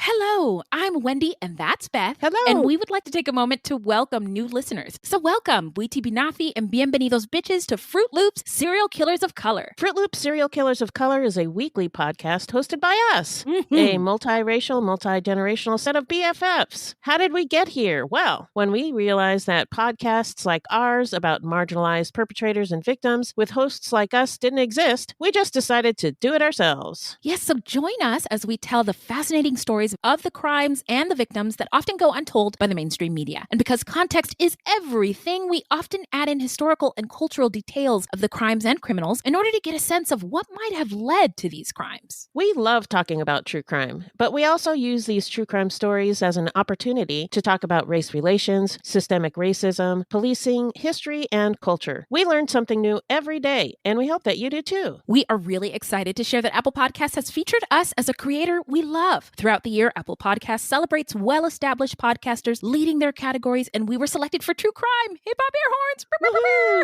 Hello, I'm Wendy, and that's Beth. Hello. And we would like to take a moment to welcome new listeners. So welcome, Weety Binafi and Bienvenidos Bitches to Fruitloops, Serial Killers of Color. Fruitloops, Serial Killers of Color is a weekly podcast hosted by us, a multiracial, multi-generational set of BFFs. How did we get here? Well, when we realized that podcasts like ours about marginalized perpetrators and victims with hosts like us didn't exist, we just decided to do it ourselves. Yes, so join us as we tell the fascinating stories of the crimes and the victims that often go untold by the mainstream media. And because context is everything, we often add in historical and cultural details of the crimes and criminals in order to get a sense of what might have led to these crimes. We love talking about true crime, but we also use these true crime stories as an opportunity to talk about race relations, systemic racism, policing, history, and culture. We learn something new every day, and we hope that you do too. We are really excited to share that Apple Podcasts has featured us as a creator we love. Throughout the year, Apple Podcasts celebrates well-established podcasters leading their categories, and we were selected for true crime. Hip hop air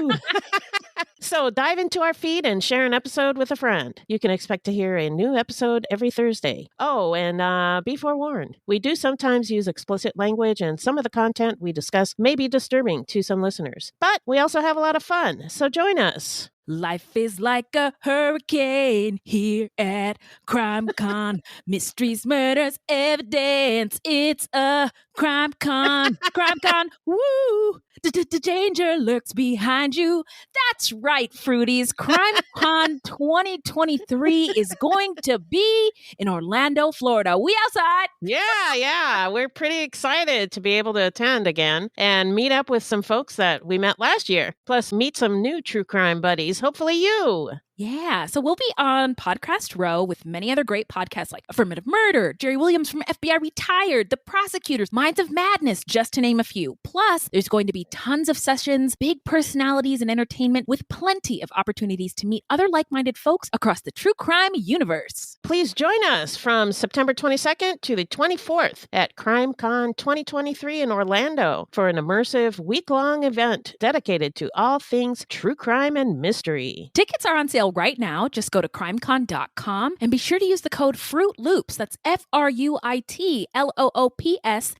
horns! So dive into our feed and share an episode with a friend. You can expect to hear a new episode every Thursday. Oh, and be forewarned, we do sometimes use explicit language, and some of the content we discuss may be disturbing to some listeners. But we also have a lot of fun, so join us. Life is like a hurricane here at Crime Con. Mysteries, murders, evidence. It's a Crime Con. Crime Con. Woo! Danger lurks behind you. That's right, Fruities. Crime Con 2023 is going to be in Orlando, Florida. We outside. Yeah. We're pretty excited to be able to attend again and meet up with some folks that we met last year. Plus, meet some new true crime buddies. Hopefully you. Yeah, so we'll be on Podcast Row with many other great podcasts like Affirmative Murder, Jerry Williams from FBI Retired, The Prosecutors, Minds of Madness, just to name a few. Plus, there's going to be tons of sessions, big personalities, and entertainment with plenty of opportunities to meet other like-minded folks across the true crime universe. Please join us from September 22nd to the 24th at CrimeCon 2023 in Orlando for an immersive week-long event dedicated to all things true crime and mystery. Tickets are on sale right now. Just go to crimecon.com and be sure to use the code Fruitloops. That's FRUITLOOPS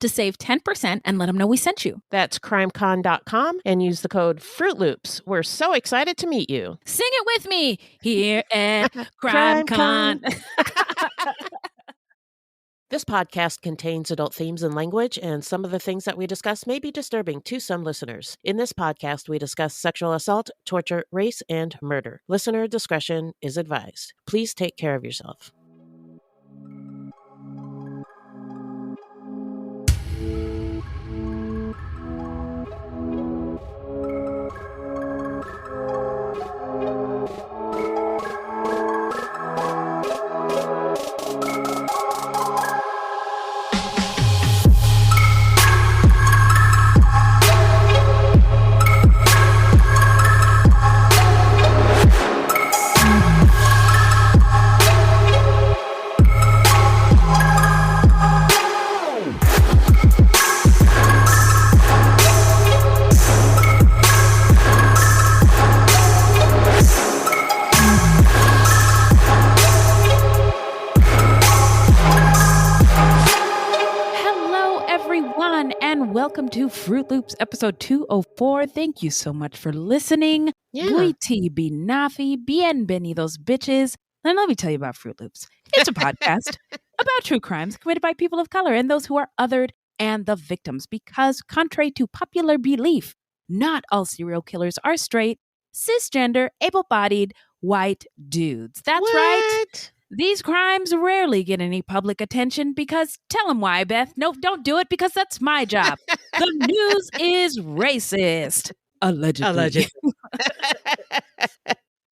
to save 10% and let them know we sent you. That's crimecon.com and use the code Fruitloops. We're so excited to meet you. Sing it with me here at CrimeCon. This podcast contains adult themes and language, and some of the things that we discuss may be disturbing to some listeners. In this podcast, we discuss sexual assault, torture, race, and murder. Listener discretion is advised. Please take care of yourself. Welcome to Fruitloops episode 204. Thank you so much for listening. Weety Binafi, Bienvenidos Bitches. And let me tell you about Fruitloops. It's a podcast about true crimes committed by people of color and those who are othered and the victims. Because contrary to popular belief, not all serial killers are straight, cisgender, able-bodied, white dudes. That's right. These crimes rarely get any public attention because, tell them why, Beth. No, don't do it because that's my job. The news is racist. Allegedly.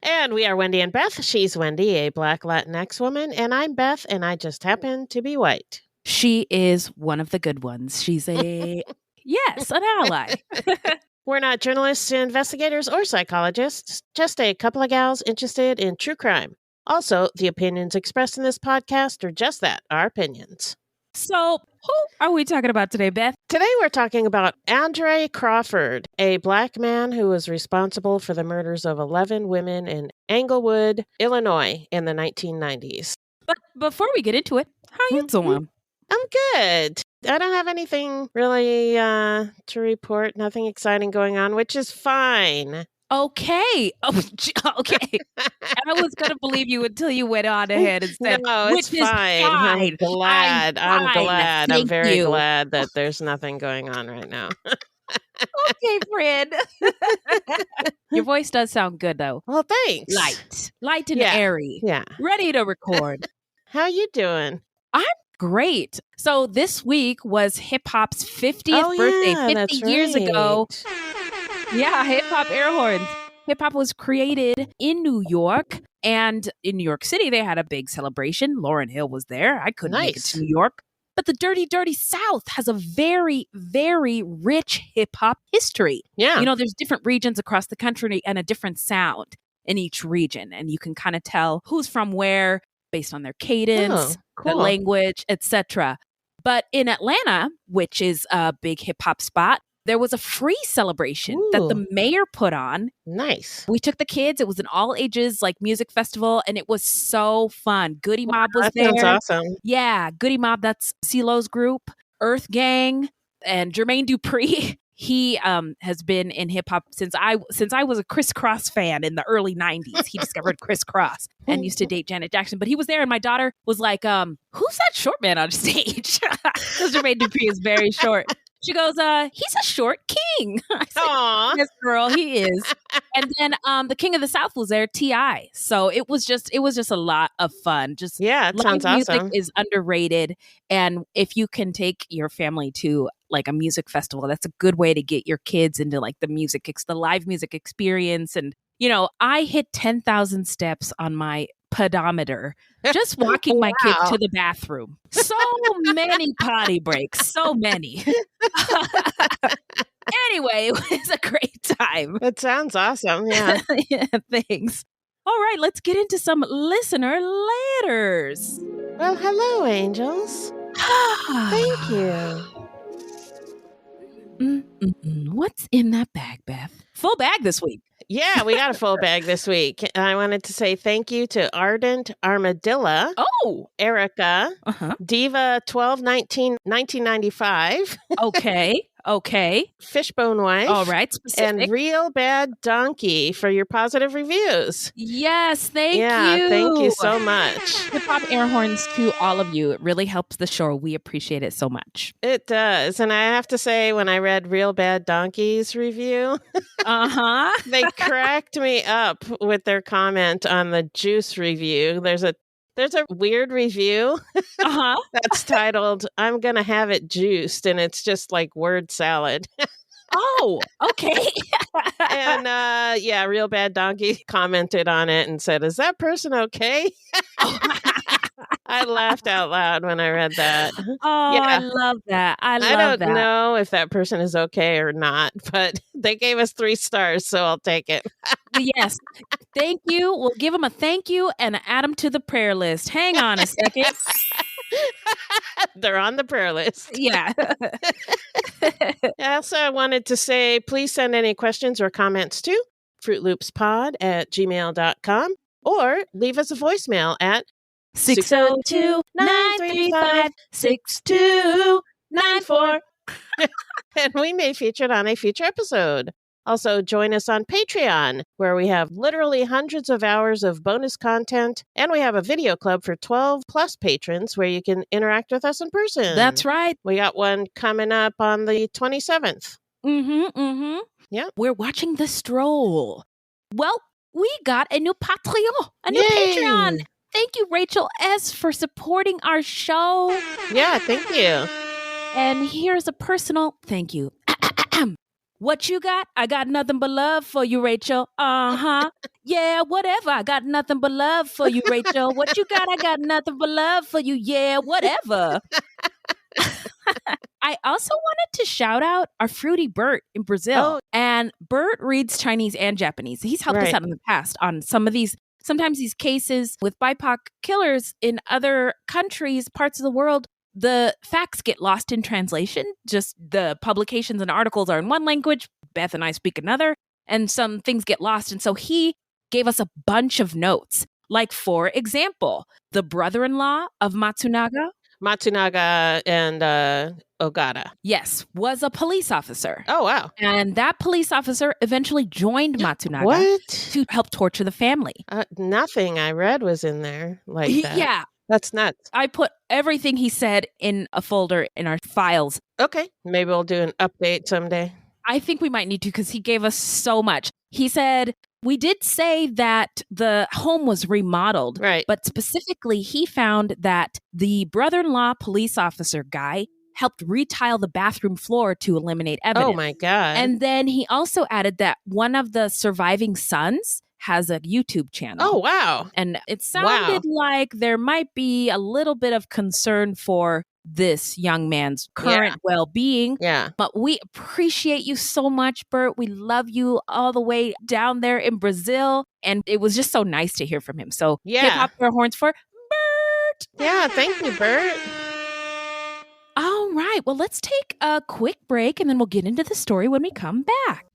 And we are Wendy and Beth. She's Wendy, a Black Latinx woman, and I'm Beth, and I just happen to be white. She is one of the good ones. She's an ally. We're not journalists, investigators, or psychologists, just a couple of gals interested in true crime. Also, the opinions expressed in this podcast are just that, our opinions. So, who are we talking about today, Beth? Today we're talking about Andre Crawford, a Black man who was responsible for the murders of 11 women in Englewood, Illinois in the 1990s. But before we get into it, how are you doing? I'm good. I don't have anything really to report. Nothing exciting going on, which is fine. Okay. Oh, okay. I was going to believe you until you went on ahead and said, no, it's which is fine. fine. I'm glad. I'm glad. I'm very you. glad that there's nothing going on right now. Okay, friend. Your voice does sound good, though. Well, thanks. Light and airy. Yeah. Ready to record. How you doing? I'm great. So this week was hip hop's 50th birthday, 50 years ago. Yeah, hip hop air horns. Hip hop was created in New York, and in New York City, they had a big celebration. Lauryn Hill was there. I couldn't make it to New York. But the dirty, dirty South has a very, very rich hip hop history. Yeah. You know, there's different regions across the country and a different sound in each region. And you can kind of tell who's from where based on their cadence, the language, etc. But in Atlanta, which is a big hip hop spot, there was a free celebration that the mayor put on. Nice. We took the kids. It was an all ages music festival, and it was so fun. Goody Mob was there. That sounds awesome. Yeah, Goody Mob, that's CeeLo's group. Earth Gang and Jermaine Dupri. He has been in hip hop since I was a Criss Cross fan in the early 90s. He discovered Criss Cross and used to date Janet Jackson. But he was there, and my daughter was like, "Who's that short man on stage?" Because Jermaine Dupri is very short. She goes, he's a short king. I said, yes, girl, he is. And then the King of the South was there, T.I. So it was just a lot of fun. Just it sounds awesome. Music is underrated, and if you can take your family to like a music festival, that's a good way to get your kids into like the live music experience. And you know, I hit 10,000 steps on my pedometer just walking my kid to the bathroom. So many potty breaks, so many. Anyway, it was a great time. It sounds awesome. Yeah. Yeah, thanks. All right, let's get into some listener letters. Well, hello, angels. Thank you. What's in that bag, Beth? Full bag this week. Yeah, we got a full bag this week. I wanted to say thank you to Ardent Armadilla. Oh. Erica. Diva 1219 1995. Okay. Fishbone Wife. All right. Specific. And Real Bad Donkey for your positive reviews. Yes, thank you. Thank you so much. Hip hop air horns to all of you. It really helps the show. We appreciate it so much. It does. And I have to say, when I read Real Bad Donkey's review, they cracked me up with their comment on the Juice review. There's a weird review that's titled, "I'm gonna have it juiced," and it's just like word salad. Oh, okay. And Real Bad Donkey commented on it and said, "Is that person okay?" I laughed out loud when I read that. Oh, yeah. I love that. I don't know if that person is okay or not, but they gave us 3 stars, so I'll take it. Yes. Thank you. We'll give them a thank you and add them to the prayer list. Hang on a second. They're on the prayer list. Yeah. Also, I wanted to say, please send any questions or comments to fruitloopspod@gmail.com or leave us a voicemail at 602-935-6294. And we may feature it on a future episode. Also, join us on Patreon, where we have literally hundreds of hours of bonus content, and we have a video club for 12-plus patrons where you can interact with us in person. That's right. We got one coming up on the 27th. Yeah. We're watching The Stroll. Well, we got a new Patreon, a new Patreon. Thank you, Rachel S., for supporting our show. Yeah, thank you. And here's a personal thank you. What you got? I got nothing but love for you, Rachel. Yeah, whatever. I got nothing but love for you, Rachel. What you got? I got nothing but love for you. Yeah, whatever. I also wanted to shout out our fruity Bert in Brazil. And Bert reads Chinese and Japanese. He's helped us out in the past on sometimes these cases with BIPOC killers in other countries, parts of the world. The facts get lost in translation. Just the publications and articles are in one language. Beth and I speak another, and some things get lost. And so he gave us a bunch of notes. Like, for example, the brother-in-law of Matsunaga Matsunaga and Ogata. Yes, was a police officer. Oh, wow. And that police officer eventually joined Matsunaga to help torture the family. Nothing I read was in there like that. Yeah. That's nuts. I put everything he said in a folder in our files. Okay. Maybe we'll do an update someday. I think we might need to because he gave us so much. He said, we did say that the home was remodeled. Right. But specifically, he found that the brother-in-law police officer guy helped retile the bathroom floor to eliminate evidence. Oh, my God. And then he also added that one of the surviving sons has a YouTube channel. Oh, wow. And it sounded like there might be a little bit of concern for this young man's current well-being. Yeah. But we appreciate you so much, Bert. We love you all the way down there in Brazil. And it was just so nice to hear from him. So hip hop air horns for Bert. Yeah, thank you, Bert. All right. Well, let's take a quick break and then we'll get into the story when we come back.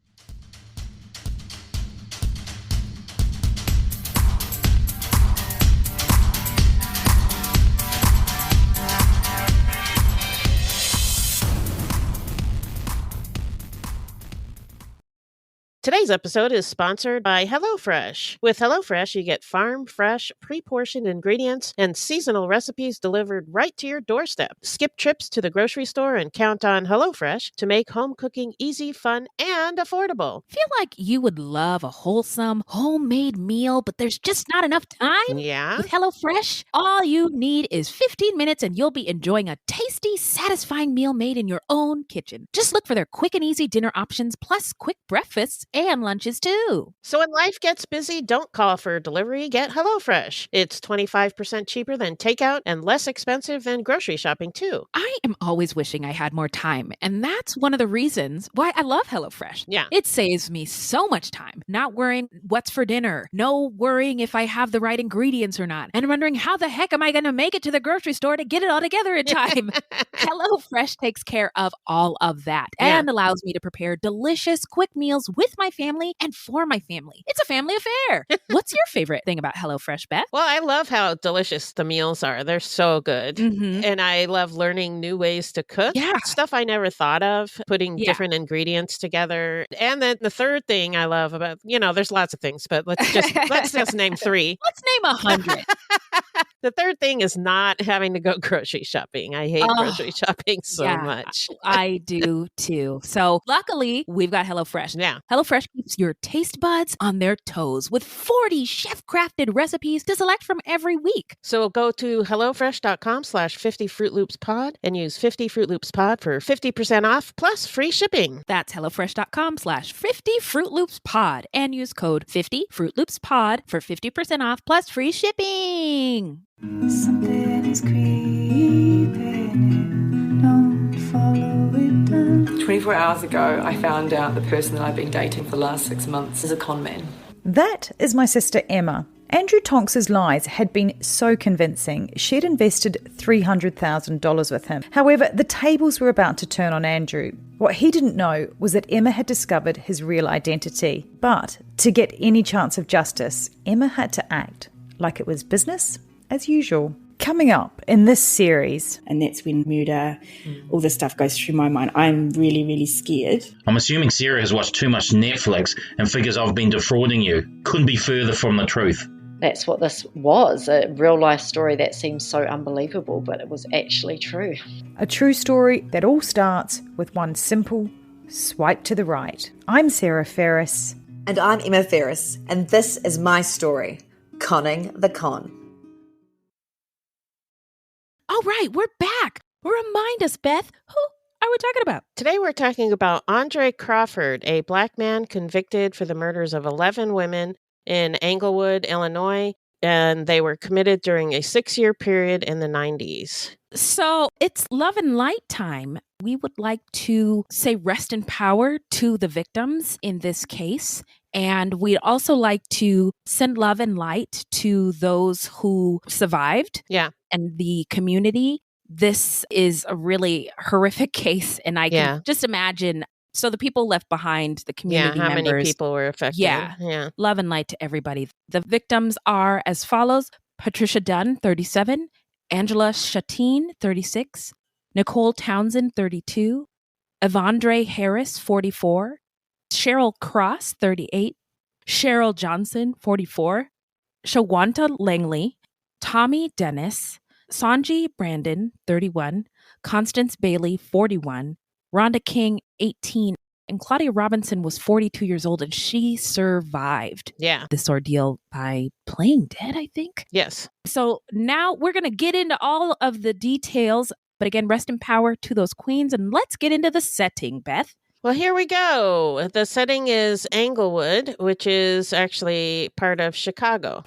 Today's episode is sponsored by HelloFresh. With HelloFresh, you get farm-fresh, pre-portioned ingredients and seasonal recipes delivered right to your doorstep. Skip trips to the grocery store and count on HelloFresh to make home cooking easy, fun, and affordable. Feel like you would love a wholesome, homemade meal, but there's just not enough time? Yeah. With HelloFresh, all you need is 15 minutes and you'll be enjoying a tasty, satisfying meal made in your own kitchen. Just look for their quick and easy dinner options, plus quick breakfasts and lunches too. So when life gets busy, don't call for delivery, get HelloFresh. It's 25% cheaper than takeout and less expensive than grocery shopping too. I am always wishing I had more time, and that's one of the reasons why I love HelloFresh. Yeah. It saves me so much time, not worrying what's for dinner, no worrying if I have the right ingredients or not, and wondering how the heck am I going to make it to the grocery store to get it all together in time. HelloFresh takes care of all of that and allows me to prepare delicious, quick meals with my family and for my family. It's a family affair. What's your favorite thing about HelloFresh, Beth? Well, I love how delicious the meals are. They're so good. Mm-hmm. And I love learning new ways to cook. Yeah. Stuff I never thought of, putting different ingredients together. And then the third thing I love about, there's lots of things, but let's just name 3. Let's name 100. The third thing is not having to go grocery shopping. I hate grocery shopping so much. I do too. So luckily, we've got HelloFresh. Yeah. HelloFresh keeps your taste buds on their toes with 40 chef-crafted recipes to select from every week. So go to HelloFresh.com/50 FruitLoopsPod and use 50 FruitLoopsPod for 50% off plus free shipping. That's HelloFresh.com/50 FruitLoopsPod and use code 50 FruitLoopsPod for 50% off plus free shipping. Something is creeping in, don't follow it down. 24 hours ago, I found out the person that I've been dating for the last 6 months is a con man. That is my sister Emma. Andrew Tonks's lies had been so convincing, she'd invested $300,000 with him. However, the tables were about to turn on Andrew. What he didn't know was that Emma had discovered his real identity. But to get any chance of justice, Emma had to act like it was business as usual. Coming up in this series. And that's when murder, all this stuff goes through my mind. I'm really, really scared. I'm assuming Sarah has watched too much Netflix and figures I've been defrauding you. Couldn't be further from the truth. That's what this was, a real life story that seems so unbelievable, but it was actually true. A true story that all starts with one simple swipe to the right. I'm Sarah Ferris. And I'm Emma Ferris, and this is my story, Conning the Con. All right, we're back. Remind us, Beth, who are we talking about? Today we're talking about Andre Crawford, a black man convicted for the murders of 11 women in Englewood, Illinois, and they were committed during a 6-year period in the 90s. So it's love and light time. We would like to say rest in power to the victims in this case. And we'd also like to send love and light to those who survived. Yeah. And the community. This is a really horrific case. And I can just imagine. So the people left behind, the community how members. Many people were affected. Yeah. Love and light to everybody. The victims are as follows. Patricia Dunn, 37. Angela Shateen, 36. Nicole Townsend, 32. Evandre Harris, 44. Cheryl Cross, 38. Cheryl Johnson, 44. Shawanta Langley. Tommy Dennis. Sanji Brandon, 31. Constance Bailey, 41. Rhonda King, 18. And Claudia Robinson was 42 years old, and she survived this ordeal by playing dead, I think. Yes. So now we're going to get into all of the details. But again, rest in power to those queens. And let's get into the setting, Beth. Well, here we go. The setting is Englewood, which is actually part of Chicago.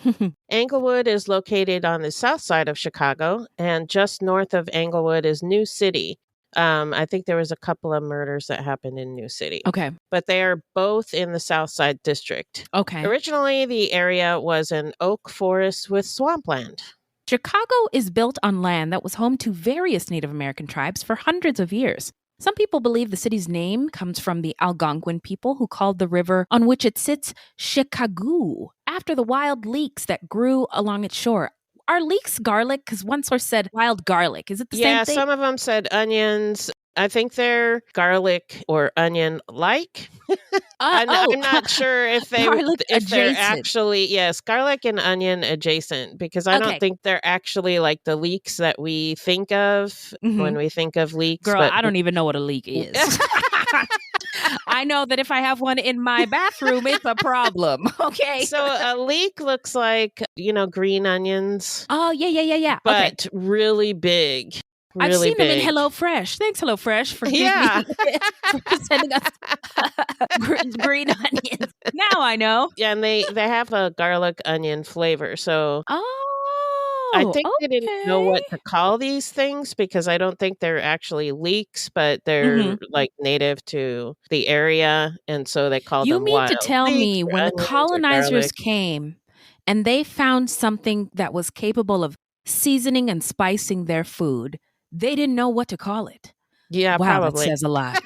Englewood is located on the south side of Chicago, and just north of Englewood is New City. I think there was a couple of murders that happened in New City. Okay. But they are both in the South Side District. Okay. Originally, the area was an oak forest with swampland. Chicago is built on land that was home to various Native American tribes for hundreds of years. Some people believe the city's name comes from the Algonquin people who called the river on which it sits Chicago, after the wild leeks that grew along its shore. Are leeks garlic? Because one source said wild garlic. Is it the same thing? Yeah, some of them said onions. I think they're garlic or onion-like. I'm not sure if they're actually, yes, garlic and onion adjacent, because I don't think they're actually like the leeks that we think of when we think of leeks. Girl, I don't even know what a leek is. I know that if I have one in my bathroom, it's a problem. Okay. So a leek looks like, green onions. Oh, yeah. But really big. I've seen big. them in HelloFresh. Thanks, HelloFresh, for for sending us green onions. Now I know. Yeah, and they have a garlic onion flavor. So I think they didn't know what to call these things, because I don't think they're actually leeks, but they're like native to the area, and so they called them wild. You mean to tell me when the colonizers came and they found something that was capable of seasoning and spicing their food, they didn't know what to call it? Yeah, wow, probably. That says a lot.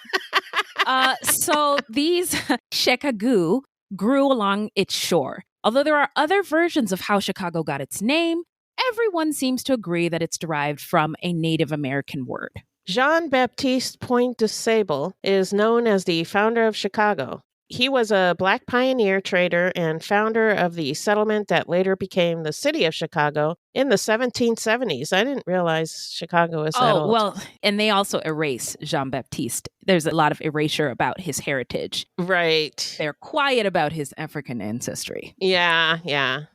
So these Chicago grew along its shore. Although there are other versions of how Chicago got its name, everyone seems to agree that it's derived from a Native American word. Jean-Baptiste Point de Sable is known as the founder of Chicago. He was a Black pioneer trader and founder of the settlement that later became the city of Chicago in the 1770s. I didn't realize Chicago was that old. Well, and they also erase Jean-Baptiste. There's a lot of erasure about his heritage. Right. They're quiet about his African ancestry. Yeah.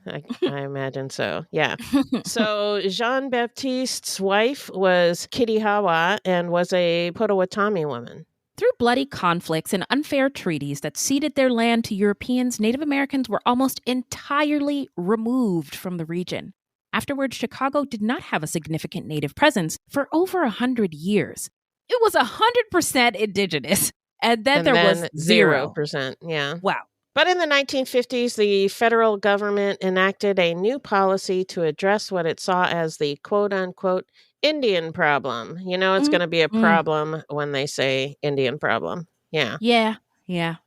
I imagine so. Yeah. So Jean-Baptiste's wife was Kitty Hawa and was a Potawatomi woman. Through bloody conflicts and unfair treaties that ceded their land to Europeans, Native Americans were almost entirely removed from the region. Afterwards, Chicago did not have a significant Native presence for over 100 years. It was 100% indigenous, and then there was 0%. Yeah. Wow. But in the 1950s, the federal government enacted a new policy to address what it saw as the quote-unquote Indian problem. It's going to be a problem when they say Indian problem. Yeah. Yeah.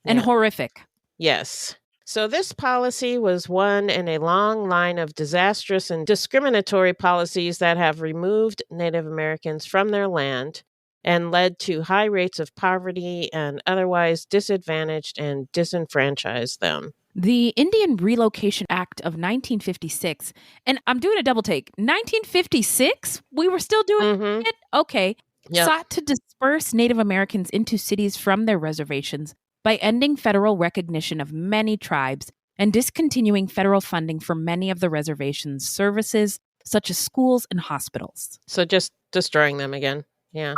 And horrific. Yes. So this policy was one in a long line of disastrous and discriminatory policies that have removed Native Americans from their land and led to high rates of poverty and otherwise disadvantaged and disenfranchised them. The Indian Relocation Act of 1956, and I'm doing a double take. 1956? We were still doing it? Okay. Yep. Sought to disperse Native Americans into cities from their reservations by ending federal recognition of many tribes and discontinuing federal funding for many of the reservation's services, such as schools and hospitals. So just destroying them again. Yeah.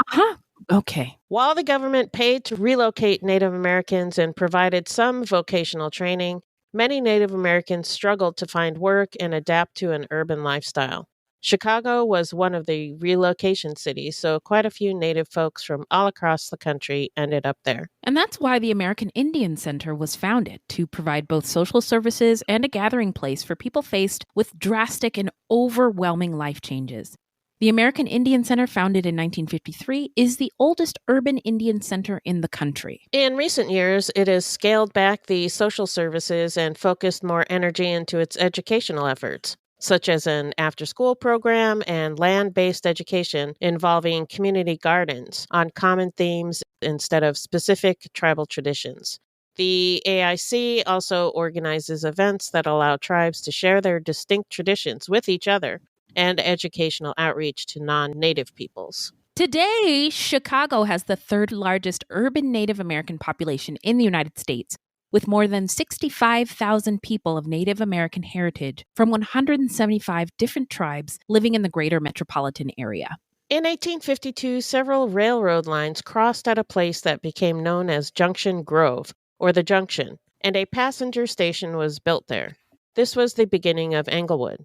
Okay. While the government paid to relocate Native Americans and provided some vocational training, many Native Americans struggled to find work and adapt to an urban lifestyle. Chicago was one of the relocation cities, so quite a few Native folks from all across the country ended up there. And that's why the American Indian Center was founded, to provide both social services and a gathering place for people faced with drastic and overwhelming life changes. The American Indian Center, founded in 1953, is the oldest urban Indian center in the country. In recent years, it has scaled back the social services and focused more energy into its educational efforts. such as an after-school program and land-based education involving community gardens on common themes instead of specific tribal traditions. The AIC also organizes events that allow tribes to share their distinct traditions with each other and educational outreach to non-Native peoples. Today, Chicago has the third largest urban Native American population in the United States, with more than 65,000 people of Native American heritage from 175 different tribes living in the greater metropolitan area. In 1852, several railroad lines crossed at a place that became known as Junction Grove, or the Junction, and a passenger station was built there. This was the beginning of Englewood.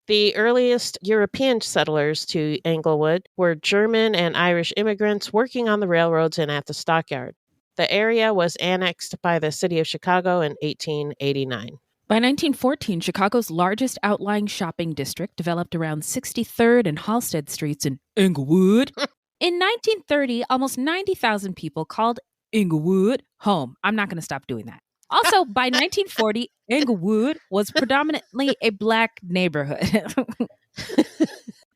The earliest European settlers to Englewood were German and Irish immigrants working on the railroads and at the stockyard. The area was annexed by the city of Chicago in 1889. By 1914, Chicago's largest outlying shopping district developed around 63rd and Halsted Streets in Englewood. In 1930, almost 90,000 people called Englewood home. I'm not going to stop doing that. Also, by 1940, Englewood was predominantly a Black neighborhood.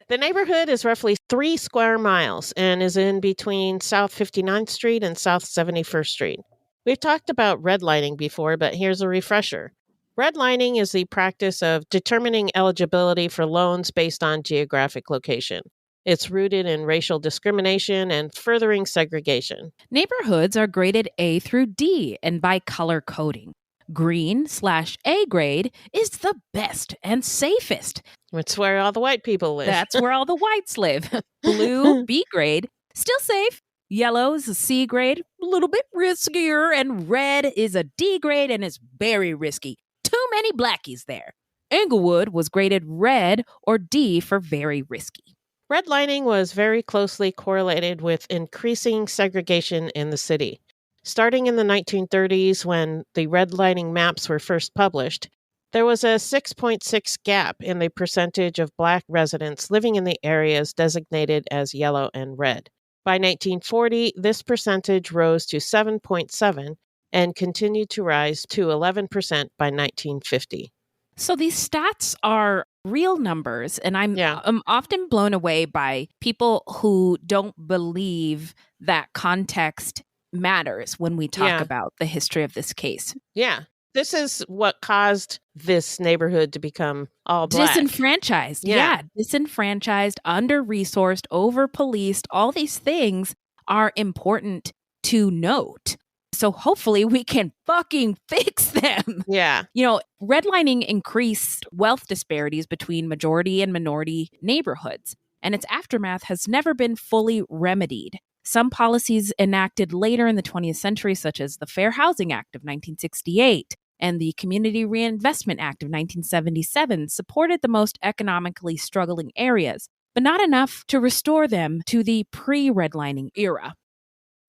The neighborhood is roughly 3 square miles and is in between South 59th Street and South 71st Street. We've talked about redlining before, but here's a refresher. Redlining is the practice of determining eligibility for loans based on geographic location. It's rooted in racial discrimination and furthering segregation. Neighborhoods are graded A through D and by color coding. Green/A grade is the best and safest. It's where all the white people live. That's where all the whites live. Blue, B grade, still safe. Yellow is a C grade, a little bit riskier. And red is a D grade and is very risky. Too many blackies there. Englewood was graded red or D for very risky. Redlining was very closely correlated with increasing segregation in the city. Starting in the 1930s, when the redlining maps were first published, there was a 6.6 gap in the percentage of Black residents living in the areas designated as yellow and red. By 1940, this percentage rose to 7.7 and continued to rise to 11% by 1950. So these stats are real numbers, and I'm often blown away by people who don't believe that context matters when we talk about the history of this case. Yeah. This is what caused this neighborhood to become all Black. Disenfranchised. Yeah. Disenfranchised, under-resourced, over-policed. All these things are important to note. So hopefully we can fucking fix them. Yeah. You know, redlining increased wealth disparities between majority and minority neighborhoods, and its aftermath has never been fully remedied. Some policies enacted later in the 20th century, such as the Fair Housing Act of 1968 and the Community Reinvestment Act of 1977, supported the most economically struggling areas, but not enough to restore them to the pre-redlining era.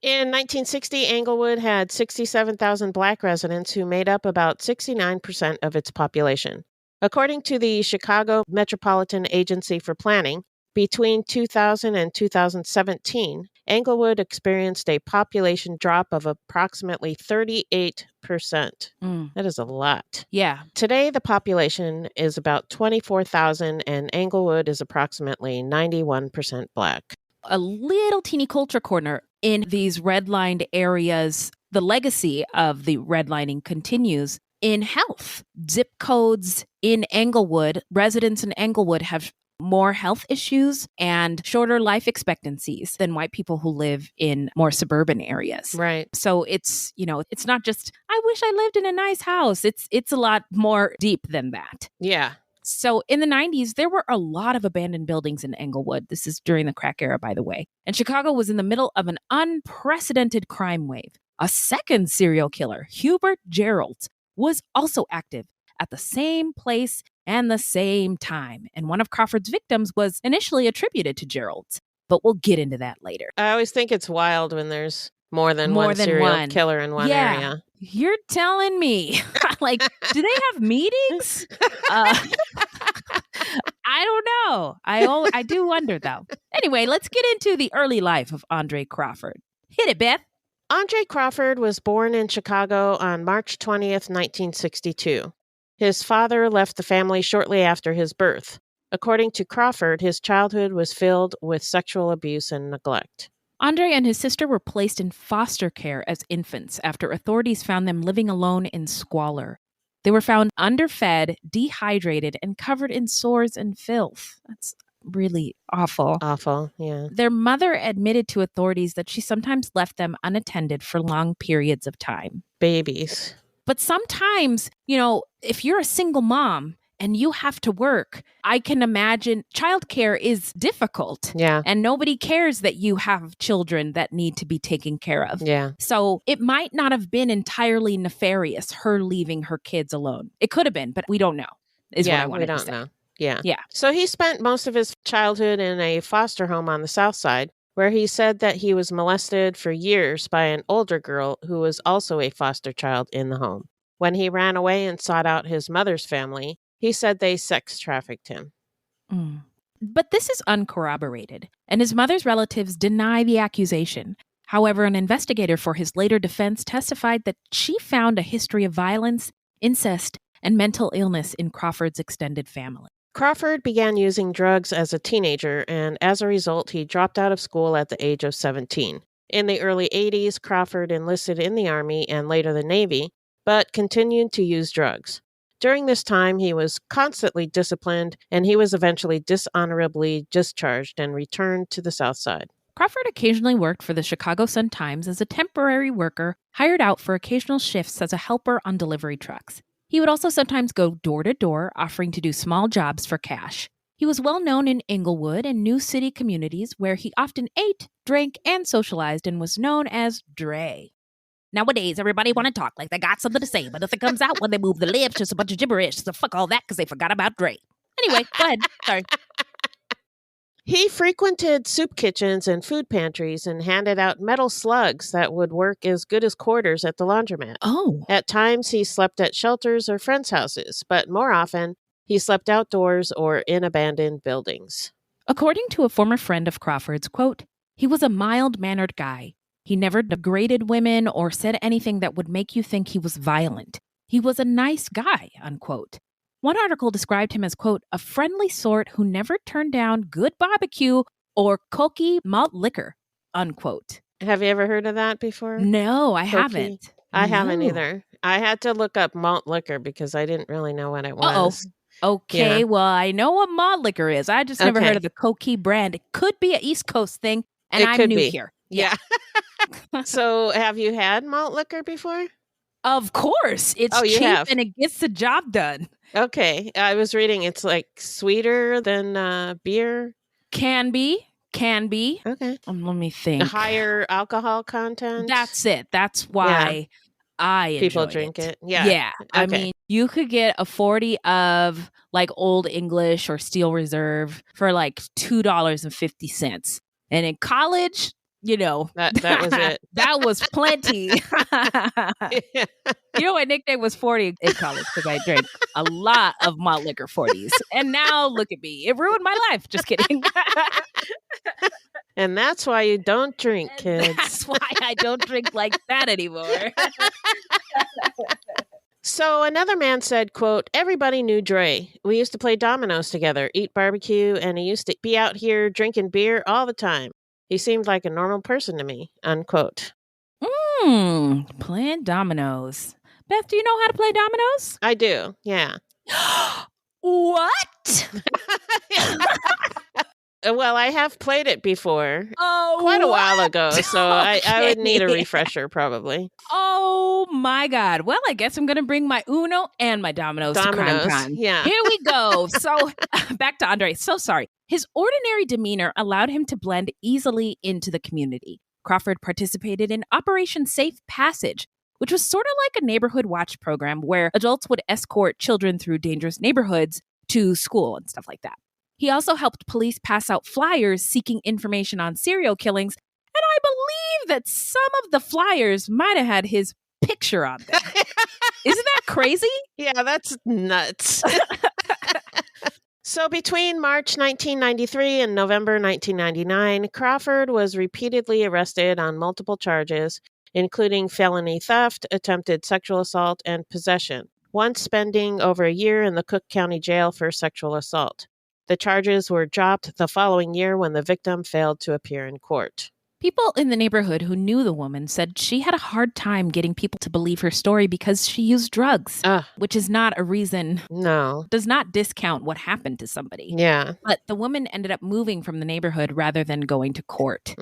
In 1960, Englewood had 67,000 Black residents who made up about 69% of its population. According to the Chicago Metropolitan Agency for Planning, between 2000 and 2017, Englewood experienced a population drop of approximately 38%. That is a lot. Yeah. Today, the population is about 24,000, and Englewood is approximately 91% Black. A little teeny culture corner in these redlined areas. The legacy of the redlining continues in health. Zip codes in Englewood, residents in Englewood have more health issues and shorter life expectancies than white people who live in more suburban areas. Right. So it's, you know, it's not just, I wish I lived in a nice house. It's a lot more deep than that. Yeah. So in the 90s, there were a lot of abandoned buildings in Englewood. This is during the crack era, by the way. And Chicago was in the middle of an unprecedented crime wave. A second serial killer, Hubert Gerald, was also active at the same place and the same time. And one of Crawford's victims was initially attributed to Gerald's. But we'll get into that later. I always think it's wild when there's more than one serial killer in one area. You're telling me. Like, do they have meetings? I don't know. I do wonder, though. Anyway, let's get into the early life of Andre Crawford. Hit it, Beth. Andre Crawford was born in Chicago on March 20th, 1962. His father left the family shortly after his birth. According to Crawford, his childhood was filled with sexual abuse and neglect. Andre and his sister were placed in foster care as infants after authorities found them living alone in squalor. They were found underfed, dehydrated, and covered in sores and filth. That's really awful. Awful, yeah. Their mother admitted to authorities that she sometimes left them unattended for long periods of time. Babies. But sometimes, if you're a single mom and you have to work, I can imagine childcare is difficult. Yeah. And nobody cares that you have children that need to be taken care of. Yeah. So it might not have been entirely nefarious, her leaving her kids alone. It could have been, but we don't know, is what I wanted to say. We don't know. Yeah. Yeah. So he spent most of his childhood in a foster home on the South Side, where he said that he was molested for years by an older girl who was also a foster child in the home. When he ran away and sought out his mother's family, he said they sex trafficked him. But this is uncorroborated, and his mother's relatives deny the accusation. However, an investigator for his later defense testified that she found a history of violence, incest, and mental illness in Crawford's extended family. Crawford began using drugs as a teenager, and as a result, he dropped out of school at the age of 17. In the early 80s, Crawford enlisted in the Army and later the Navy, but continued to use drugs. During this time, he was constantly disciplined, and he was eventually dishonorably discharged and returned to the South Side. Crawford occasionally worked for the Chicago Sun-Times as a temporary worker, hired out for occasional shifts as a helper on delivery trucks. He would also sometimes go door to door, offering to do small jobs for cash. He was well known in Englewood and New City communities where he often ate, drank, and socialized and was known as Dre. Nowadays, everybody want to talk like they got something to say, but if it comes out when they move the lips, just a bunch of gibberish. So fuck all that because they forgot about Dre. Anyway, go ahead. Sorry. He frequented soup kitchens and food pantries and handed out metal slugs that would work as good as quarters at the laundromat. Oh. At times, he slept at shelters or friends' houses, but more often, he slept outdoors or in abandoned buildings. According to a former friend of Crawford's, quote, he was a mild-mannered guy. He never degraded women or said anything that would make you think he was violent. He was a nice guy, unquote. One article described him as, quote, a friendly sort who never turned down good barbecue or cokie malt liquor, unquote. Have you ever heard of that before? No, I haven't. I haven't either. I had to look up malt liquor because I didn't really know what it was. Okay, well, I know what malt liquor is. I just never heard of the cokie brand. It could be an East Coast thing, and I'm new here. Yeah. So have you had malt liquor before? Of course. It's cheap and it gets the job done. Okay. I was reading it's like sweeter than beer. Can be. Okay. Let me think. A higher alcohol content. That's it. That's why people drink it. Yeah. Yeah. Okay. I mean, you could get a 40 of like Old English or Steel Reserve for like $2.50. And in college, that was it. That was plenty. My nickname was 40 in college because I drank a lot of malt liquor 40s. And now look at me. It ruined my life. Just kidding. And that's why you don't drink, kids. That's why I don't drink like that anymore. So another man said, quote, everybody knew Dre. We used to play dominoes together, eat barbecue, and he used to be out here drinking beer all the time. He seemed like a normal person to me, unquote. Playing dominoes. Beth, do you know how to play dominoes? I do, yeah. What? Well, I have played it before. Quite a while ago, so I would need a refresher probably. Oh my God. Well, I guess I'm going to bring my Uno and my dominoes to CrimeCon. Yeah. Here we go. So back to Andre. So sorry. His ordinary demeanor allowed him to blend easily into the community. Crawford participated in Operation Safe Passage, which was sort of like a neighborhood watch program where adults would escort children through dangerous neighborhoods to school and stuff like that. He also helped police pass out flyers seeking information on serial killings, and I believe that some of the flyers might have had his picture on them. Isn't that crazy? Yeah, that's nuts. So between March 1993 and November 1999, Crawford was repeatedly arrested on multiple charges, including felony theft, attempted sexual assault, and possession. once spending over a year in the Cook County Jail for sexual assault. The charges were dropped the following year when the victim failed to appear in court. People in the neighborhood who knew the woman said she had a hard time getting people to believe her story because she used drugs, which is not a reason. No. Does not discount what happened to somebody. Yeah. But the woman ended up moving from the neighborhood rather than going to court.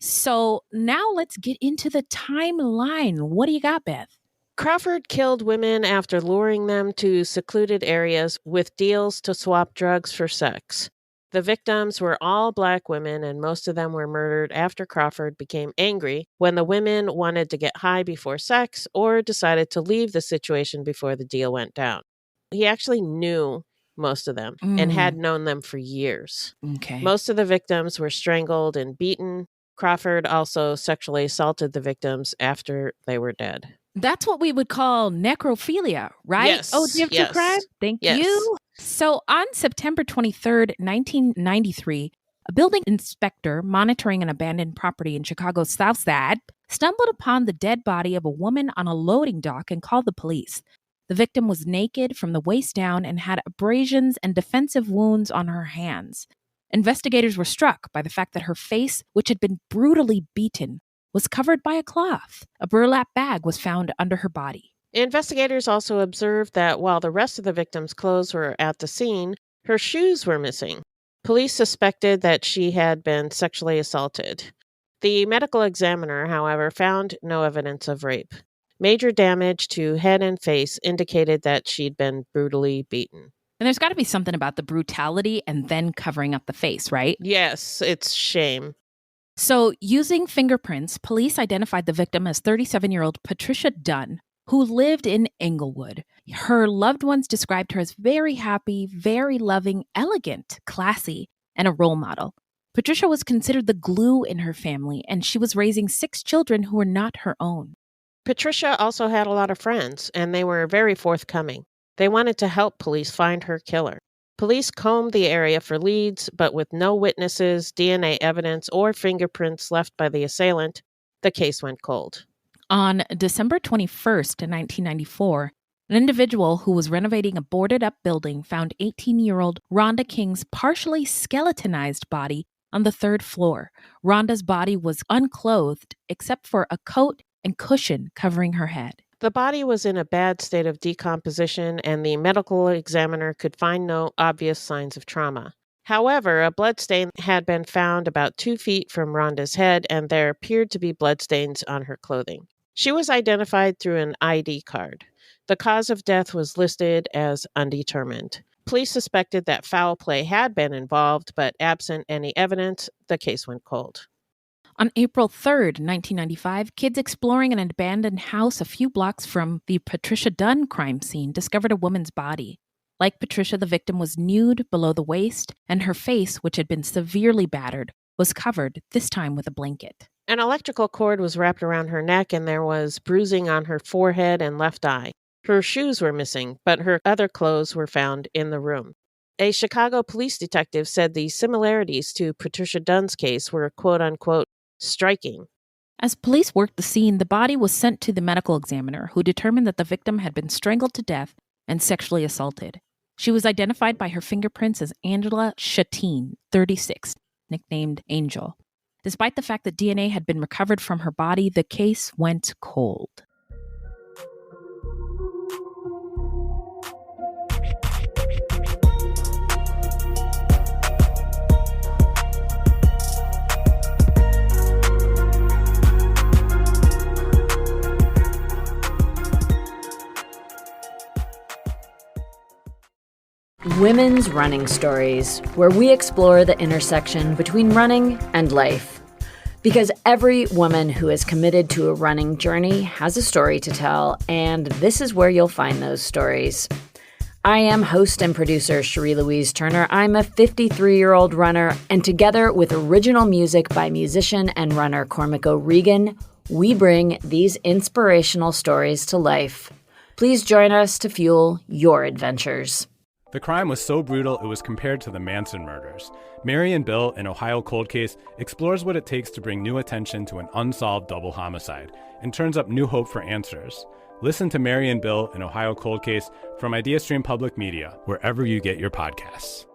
So now let's get into the timeline. What do you got, Beth? Crawford killed women after luring them to secluded areas with deals to swap drugs for sex. The victims were all Black women, and most of them were murdered after Crawford became angry when the women wanted to get high before sex or decided to leave the situation before the deal went down. He actually knew most of them and had known them for years. Okay. Most of the victims were strangled and beaten. Crawford also sexually assaulted the victims after they were dead. That's what we would call necrophilia, right? Yes. Oh, do you have Yes. true crime? Thank Yes. you. So on September 23rd, 1993, a building inspector monitoring an abandoned property in Chicago's South Side stumbled upon the dead body of a woman on a loading dock and called the police. The victim was naked from the waist down and had abrasions and defensive wounds on her hands. Investigators were struck by the fact that her face, which had been brutally beaten, was covered by a cloth. A burlap bag was found under her body. Investigators also observed that while the rest of the victim's clothes were at the scene, her shoes were missing. Police suspected that she had been sexually assaulted. The medical examiner, however, found no evidence of rape. Major damage to head and face indicated that she'd been brutally beaten. And there's got to be something about the brutality and then covering up the face, right? Yes, it's shame. So, using fingerprints, police identified the victim as 37-year-old Patricia Dunn, who lived in Englewood. Her loved ones described her as very happy, very loving, elegant, classy, and a role model. Patricia was considered the glue in her family, and she was raising 6 children who were not her own. Patricia also had a lot of friends, and they were very forthcoming. They wanted to help police find her killer. Police combed the area for leads, but with no witnesses, DNA evidence, or fingerprints left by the assailant, the case went cold. On December 21st, 1994, an individual who was renovating a boarded-up building found 18-year-old Rhonda King's partially skeletonized body on the 3rd floor. Rhonda's body was unclothed except for a coat and cushion covering her head. The body was in a bad state of decomposition, and the medical examiner could find no obvious signs of trauma. However, a bloodstain had been found about 2 feet from Rhonda's head, and there appeared to be bloodstains on her clothing. She was identified through an ID card. The cause of death was listed as undetermined. Police suspected that foul play had been involved, but absent any evidence, the case went cold. On April 3rd, 1995, kids exploring an abandoned house a few blocks from the Patricia Dunn crime scene discovered a woman's body. Like Patricia, the victim was nude below the waist, and her face, which had been severely battered, was covered, this time with a blanket. An electrical cord was wrapped around her neck, and there was bruising on her forehead and left eye. Her shoes were missing, but her other clothes were found in the room. A Chicago police detective said the similarities to Patricia Dunn's case were quote-unquote striking. As police worked the scene, the body was sent to the medical examiner, who determined that the victim had been strangled to death and sexually assaulted. She was identified by her fingerprints as Angela Shatine, 36, nicknamed Angel. Despite the fact that DNA had been recovered from her body, the case went cold. Women's Running Stories, where we explore the intersection between running and life. Because every woman who is committed to a running journey has a story to tell, and this is where you'll find those stories. I am host and producer Cherie Louise Turner. I'm a 53-year-old runner, and together with original music by musician and runner Cormac O'Regan, we bring these inspirational stories to life. Please join us to fuel your adventures. The crime was so brutal it was compared to the Manson murders. Mary and Bill, an Ohio cold case, explores what it takes to bring new attention to an unsolved double homicide and turns up new hope for answers. Listen to Mary and Bill, an Ohio Cold Case from IdeaStream Public Media, wherever you get your podcasts.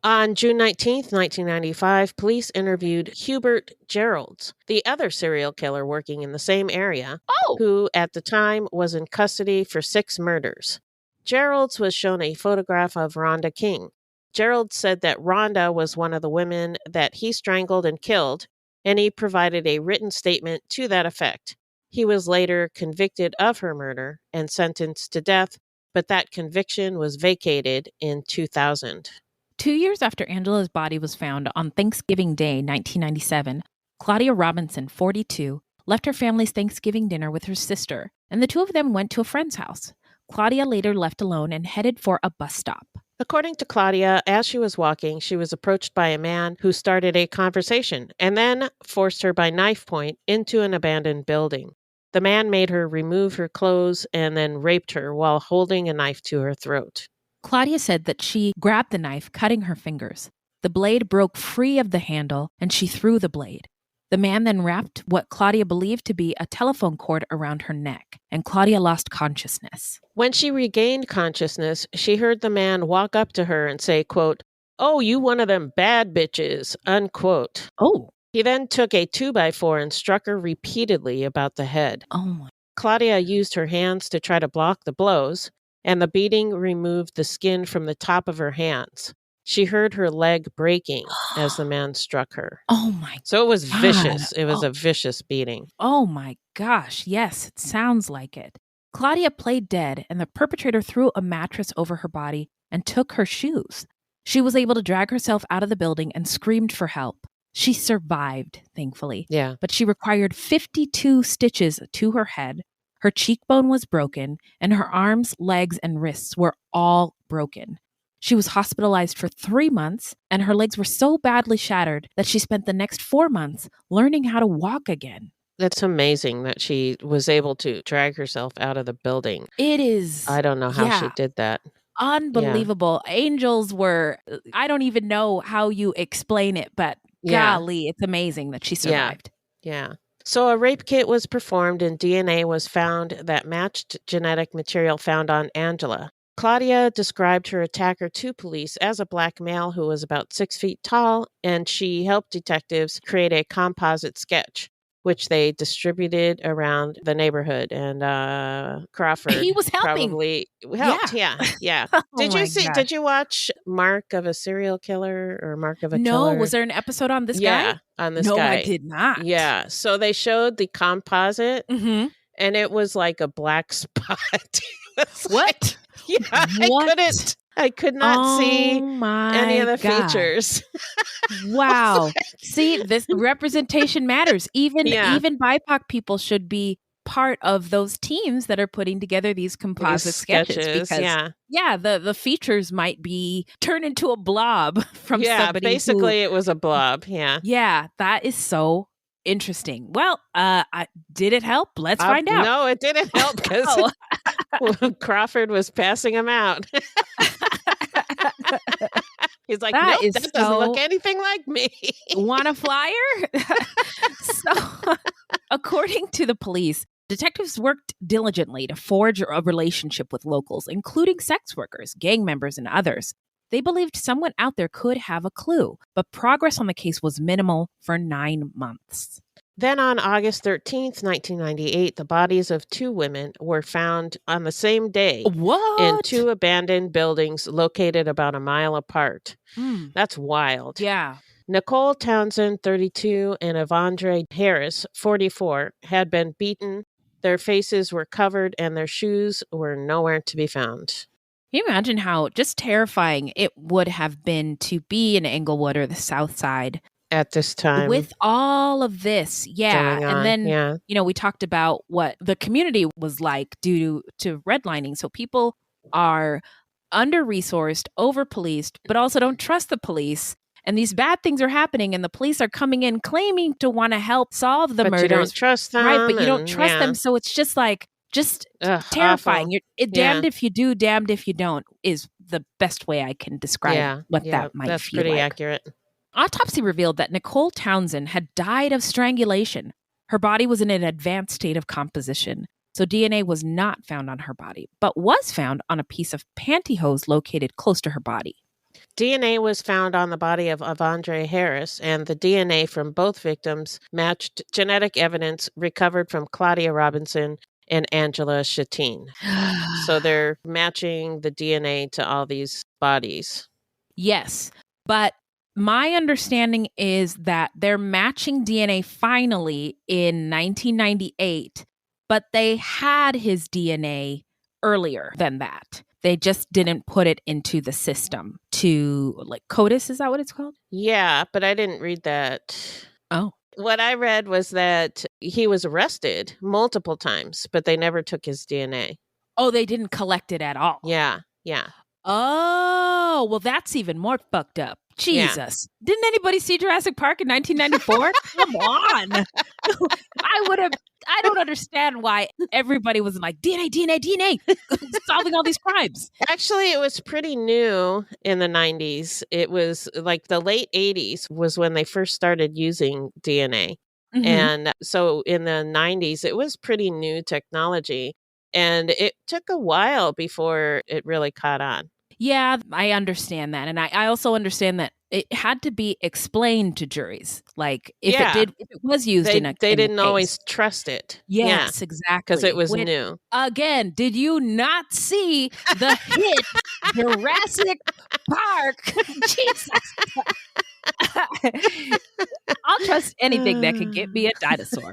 On June 19th, 1995, police interviewed Hubert Geralds, the other serial killer working in the same area, who at the time was in custody for 6 murders. Geralds was shown a photograph of Rhonda King. Geralds said that Rhonda was one of the women that he strangled and killed, and he provided a written statement to that effect. He was later convicted of her murder and sentenced to death, but that conviction was vacated in 2000. 2 years after Angela's body was found on Thanksgiving Day, 1997, Claudia Robinson, 42, left her family's Thanksgiving dinner with her sister, and the two of them went to a friend's house. Claudia later left alone and headed for a bus stop. According to Claudia, as she was walking, she was approached by a man who started a conversation and then forced her by knife point into an abandoned building. The man made her remove her clothes and then raped her while holding a knife to her throat. Claudia said that she grabbed the knife, cutting her fingers. The blade broke free of the handle, and she threw the blade. The man then wrapped what Claudia believed to be a telephone cord around her neck, and Claudia lost consciousness. When she regained consciousness, she heard the man walk up to her and say, quote, "Oh, you one of them bad bitches," unquote. Oh. He then took a 2x4 and struck her repeatedly about the head. Oh my. Claudia used her hands to try to block the blows, and the beating removed the skin from the top of her hands. She heard her leg breaking as the man struck her. Oh my. So it was God. vicious. It was a vicious beating. Oh my gosh. Yes, it sounds like it. Claudia played dead, and the perpetrator threw a mattress over her body and took her shoes. She was able to drag herself out of the building and screamed for help. She survived, thankfully. Yeah. But she required 52 stitches to her head. Her cheekbone was broken, and her arms, legs, and wrists were all broken. She was hospitalized for 3 months, and her legs were so badly shattered that she spent the next 4 months learning how to walk again. That's amazing that she was able to drag herself out of the building. It is. I don't know how she did that. Unbelievable. Yeah. Angels were, I don't even know how you explain it, but golly, it's amazing that she survived. Yeah. So a rape kit was performed and DNA was found that matched genetic material found on Angela. Claudia described her attacker to police as a black male who was about 6 feet tall, and she helped detectives create a composite sketch, which they distributed around the neighborhood. And Crawford, he was helping. Probably helped. Yeah. Did you watch Mark of a Serial Killer or Mark of a Killer? No, was there an episode on this guy? Yeah, on this guy. No, I did not. Yeah, so they showed the composite, and it was like a black spot. What? I could not see any of the features. Wow. See, this representation matters. Even BIPOC people should be part of those teams that are putting together these composite sketches because the features might be turned into a blob from somebody. Basically it was a blob. Yeah, that is so interesting. Well, did it help? Let's find out. No, it didn't help because Crawford was passing him out. He's like, nope, that doesn't look anything like me. Want a flyer? So, according to the police, detectives worked diligently to forge a relationship with locals, including sex workers, gang members, and others. They believed someone out there could have a clue, but progress on the case was minimal for 9 months. Then on August 13th, 1998, the bodies of 2 women were found on the same day in 2 abandoned buildings located about a mile apart. That's wild. Yeah. Nicole Townsend, 32, and Andre Harris, 44, had been beaten. Their faces were covered and their shoes were nowhere to be found. Can you imagine how just terrifying it would have been to be in Englewood or the South Side at this time with all of this? And then, we talked about what the community was like due to redlining. So people are under-resourced, over-policed, but also don't trust the police. And these bad things are happening, and the police are coming in claiming to want to help solve the murders. You don't trust them. Right, but you don't trust them. So it's just like, terrifying. You're damned if you do, damned if you don't is the best way I can describe what that might feel like. That's pretty accurate. Autopsy revealed that Nicole Townsend had died of strangulation. Her body was in an advanced state of composition. So DNA was not found on her body, but was found on a piece of pantyhose located close to her body. DNA was found on the body of Andre Harris, and the DNA from both victims matched genetic evidence recovered from Claudia Robinson and Angela Shatine. So they're matching the DNA to all these bodies. Yes, but my understanding is that they're matching DNA finally in 1998, but they had his DNA earlier than that. They just didn't put it into the system to, like, CODIS, is that what it's called? Yeah, but I didn't read that. Oh. What I read was that he was arrested multiple times, but they never took his DNA. Oh, they didn't collect it at all? Yeah. Oh, well, that's even more fucked up. Jesus. Yeah. Didn't anybody see Jurassic Park in 1994? Come on. I don't understand why everybody was like, DNA, solving all these crimes. Actually, it was pretty new in the 90s. It was like the late 80s was when they first started using DNA. Mm-hmm. And so in the 90s, it was pretty new technology. And it took a while before it really caught on. Yeah, I understand that. And I also understand that it had to be explained to juries. Like, if it was used they didn't case. Always trust it. Yes, exactly. Because it was new. Again, did you not see the hit Jurassic Park? Jesus. I'll trust anything that can get me a dinosaur.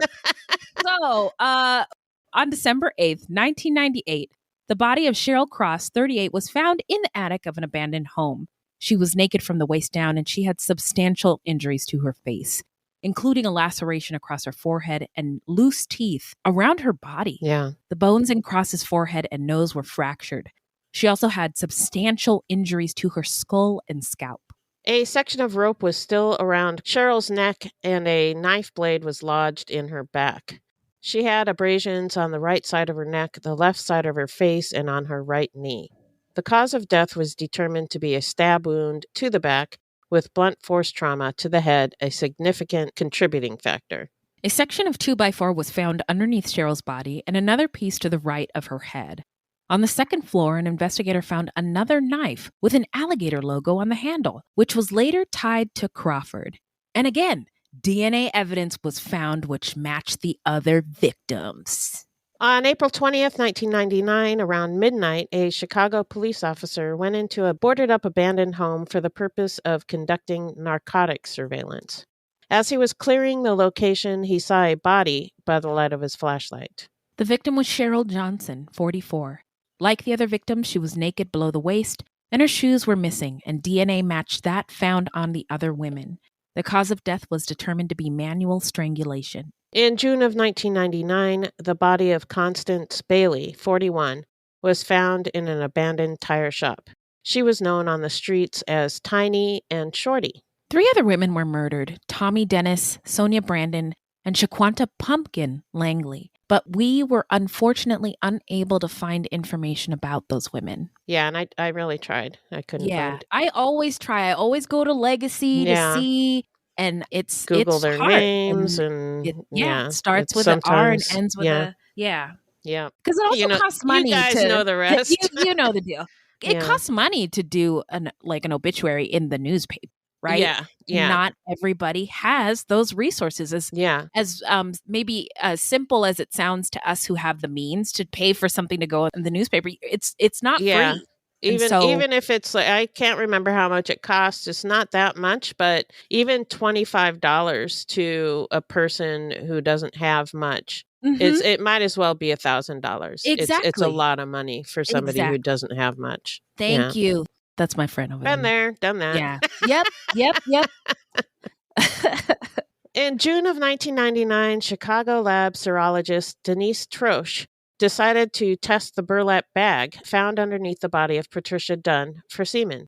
So, on December 8th, 1998, the body of Cheryl Cross, 38, was found in the attic of an abandoned home. She was naked from the waist down, and she had substantial injuries to her face, including a laceration across her forehead and loose teeth around her body. Yeah. The bones in Cross's forehead and nose were fractured. She also had substantial injuries to her skull and scalp. A section of rope was still around Cheryl's neck, and a knife blade was lodged in her back. She had abrasions on the right side of her neck, the left side of her face, and on her right knee. The cause of death was determined to be a stab wound to the back with blunt force trauma to the head, a significant contributing factor. A section of 2x4 was found underneath Cheryl's body and another piece to the right of her head. On the second floor, an investigator found another knife with an alligator logo on the handle, which was later tied to Crawford. And again, DNA evidence was found which matched the other victims. On April 20th, 1999, around midnight, a Chicago police officer went into a boarded-up abandoned home for the purpose of conducting narcotics surveillance. As he was clearing the location, he saw a body by the light of his flashlight. The victim was Cheryl Johnson, 44. Like the other victims, she was naked below the waist, and her shoes were missing, and DNA matched that found on the other women. The cause of death was determined to be manual strangulation. In June of 1999, the body of Constance Bailey, 41, was found in an abandoned tire shop. She was known on the streets as Tiny and Shorty. 3 other women were murdered: Tommy Dennis, Sonia Brandon, and Shaquanta Pumpkin Langley. But we were unfortunately unable to find information about those women. Yeah, and I really tried. I couldn't find it. I always try. I always go to Legacy to see, and it's Google their hard. names, and it starts with an R and ends with a Yeah. Because it also costs money. You guys know the rest. You know the deal. It costs money to do an obituary in the newspaper, right? Yeah. Not everybody has those resources. As maybe as simple as it sounds to us who have the means to pay for something to go in the newspaper, it's not free. Even if it's like, I can't remember how much it costs. It's not that much, but even $25 to a person who doesn't have much, it might as well be $1,000. Exactly. It's a lot of money for somebody who doesn't have much. Thank you. That's my friend over there. Been there, done that. Yeah. Yep. In June of 1999, Chicago lab serologist Denise Troche decided to test the burlap bag found underneath the body of Patricia Dunn for semen.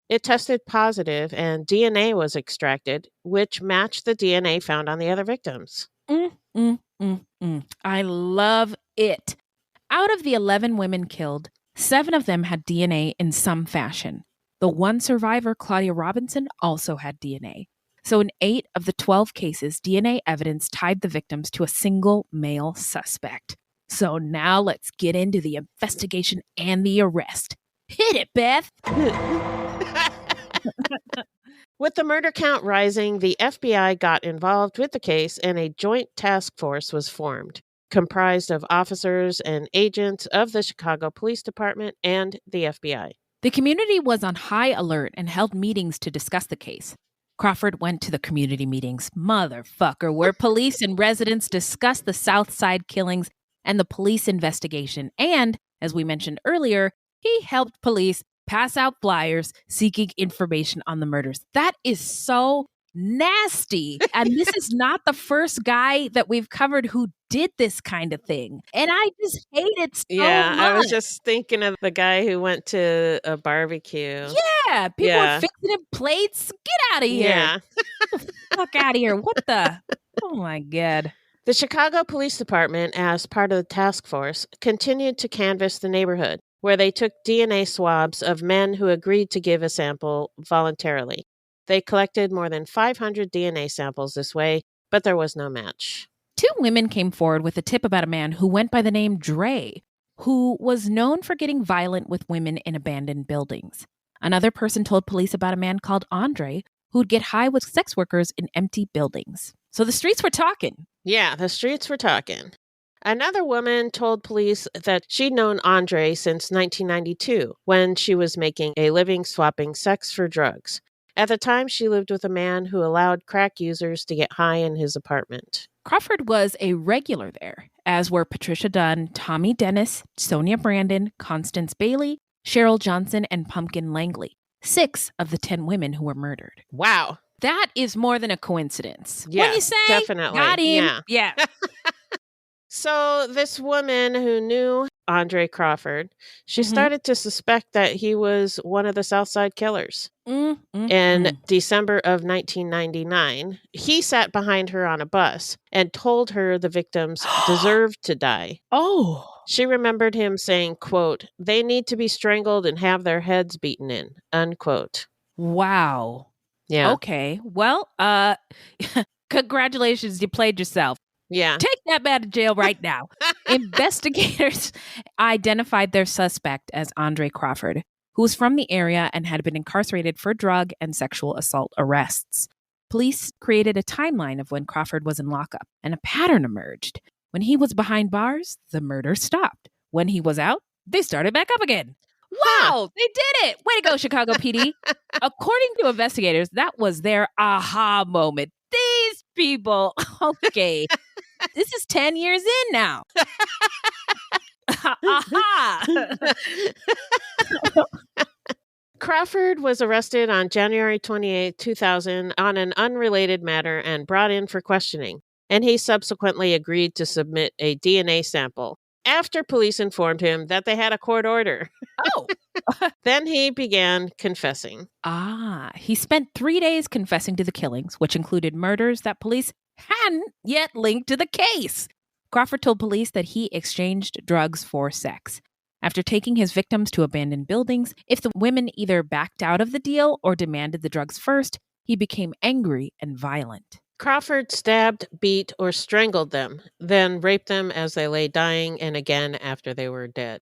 It tested positive, and DNA was extracted, which matched the DNA found on the other victims. I love it. Out of the 11 women killed, 7 of them had DNA in some fashion. The one survivor, Claudia Robinson, also had DNA. So in 8 of the 12 cases, DNA evidence tied the victims to a single male suspect. So now let's get into the investigation and the arrest. Hit it, Beth. With the murder count rising, the FBI got involved with the case and a joint task force was formed, comprised of officers and agents of the Chicago Police Department and the FBI. The community was on high alert and held meetings to discuss the case. Crawford went to the community meetings, motherfucker, where police and residents discussed the South Side killings and the police investigation. And, as we mentioned earlier, he helped police pass out flyers seeking information on the murders. That is so nasty. And this is not the first guy that we've covered who did this kind of thing. And I just hate it so much. I was just thinking of the guy who went to a barbecue. Yeah, people are fixing him plates. Get out of here. Yeah. Get the fuck out of here. What the? Oh my God. The Chicago Police Department, as part of the task force, continued to canvass the neighborhood, where they took DNA swabs of men who agreed to give a sample voluntarily. They collected more than 500 DNA samples this way, but there was no match. 2 women came forward with a tip about a man who went by the name Dre, who was known for getting violent with women in abandoned buildings. Another person told police about a man called Andre, who'd get high with sex workers in empty buildings. So the streets were talking. Yeah, the streets were talking. Another woman told police that she'd known Andre since 1992, when she was making a living swapping sex for drugs. At the time, she lived with a man who allowed crack users to get high in his apartment. Crawford was a regular there, as were Patricia Dunn, Tommy Dennis, Sonia Brandon, Constance Bailey, Cheryl Johnson, and Pumpkin Langley, 6 of the 10 women who were murdered. Wow. That is more than a coincidence. Yeah, when you say, definitely. Got him. Yeah. So this woman who knew Andre Crawford, she started to suspect that he was one of the Southside killers. In December of 1999, he sat behind her on a bus and told her the victims deserved to die. Oh. She remembered him saying, quote, "They need to be strangled and have their heads beaten in," unquote. Wow. Yeah. Okay. Well, congratulations. You played yourself. Yeah. Take that man to jail right now. Investigators identified their suspect as Andre Crawford, who was from the area and had been incarcerated for drug and sexual assault arrests. Police created a timeline of when Crawford was in lockup, and a pattern emerged. When he was behind bars, the murder stopped. When he was out, they started back up again. Wow, they did it. Way to go, Chicago PD. According to investigators, that was their aha moment. These people, okay, this is 10 years in now. Aha. Crawford was arrested on January 28, 2000 on an unrelated matter and brought in for questioning, and he subsequently agreed to submit a DNA sample after police informed him that they had a court order. Oh. Then he began confessing. He spent 3 days confessing to the killings, which included murders that police hadn't yet linked to the case. Crawford told police that he exchanged drugs for sex. After taking his victims to abandoned buildings, if the women either backed out of the deal or demanded the drugs first, he became angry and violent. Crawford stabbed, beat, or strangled them, then raped them as they lay dying and again after they were dead.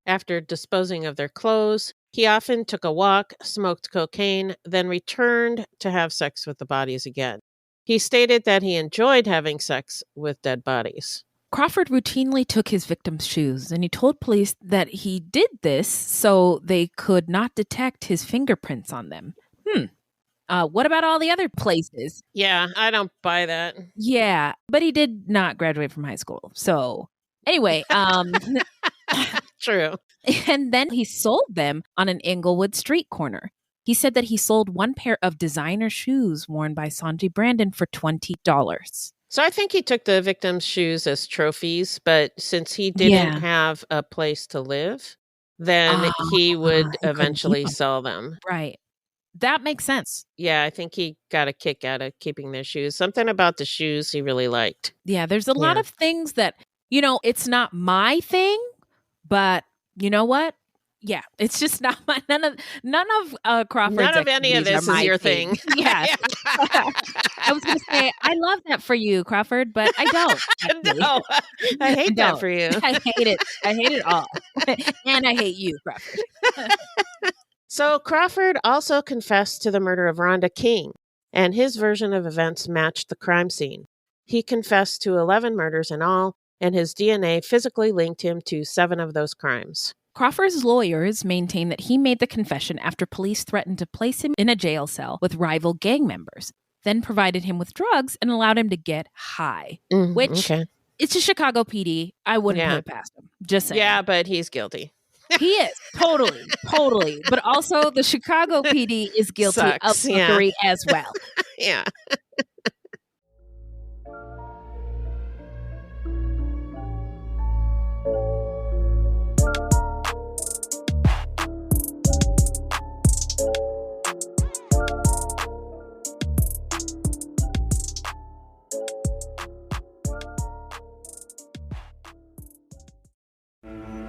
After disposing of their clothes, he often took a walk, smoked cocaine, then returned to have sex with the bodies again. He stated that he enjoyed having sex with dead bodies. Crawford routinely took his victims' shoes, and he told police that he did this so they could not detect his fingerprints on them. What about all the other places? Yeah, I don't buy that. Yeah, but he did not graduate from high school. So anyway, True. And then he sold them on an Englewood street corner. He said that he sold one pair of designer shoes worn by Sanji Brandon for $20. So I think he took the victims' shoes as trophies, but since he didn't have a place to live, then he would eventually sell them. Right. That makes sense. Yeah, I think he got a kick out of keeping their shoes. Something about the shoes he really liked. Yeah, there's a lot of things that, it's not my thing, but you know what? Yeah, it's just not none of Crawford's. None of any of this is your thing. Yeah. I was going to say, I love that for you, Crawford, but I don't. No, I hate that for you. I hate it. I hate it all. And I hate you, Crawford. So Crawford also confessed to the murder of Rhonda King, and his version of events matched the crime scene. He confessed to 11 murders in all, and his DNA physically linked him to 7 of those crimes. Crawford's lawyers maintain that he made the confession after police threatened to place him in a jail cell with rival gang members, then provided him with drugs and allowed him to get high, which it's a Chicago PD. I wouldn't put it past him. Just saying. Yeah, but he's guilty. He is. Totally. But also the Chicago PD is guilty of fuckery as well. Yeah.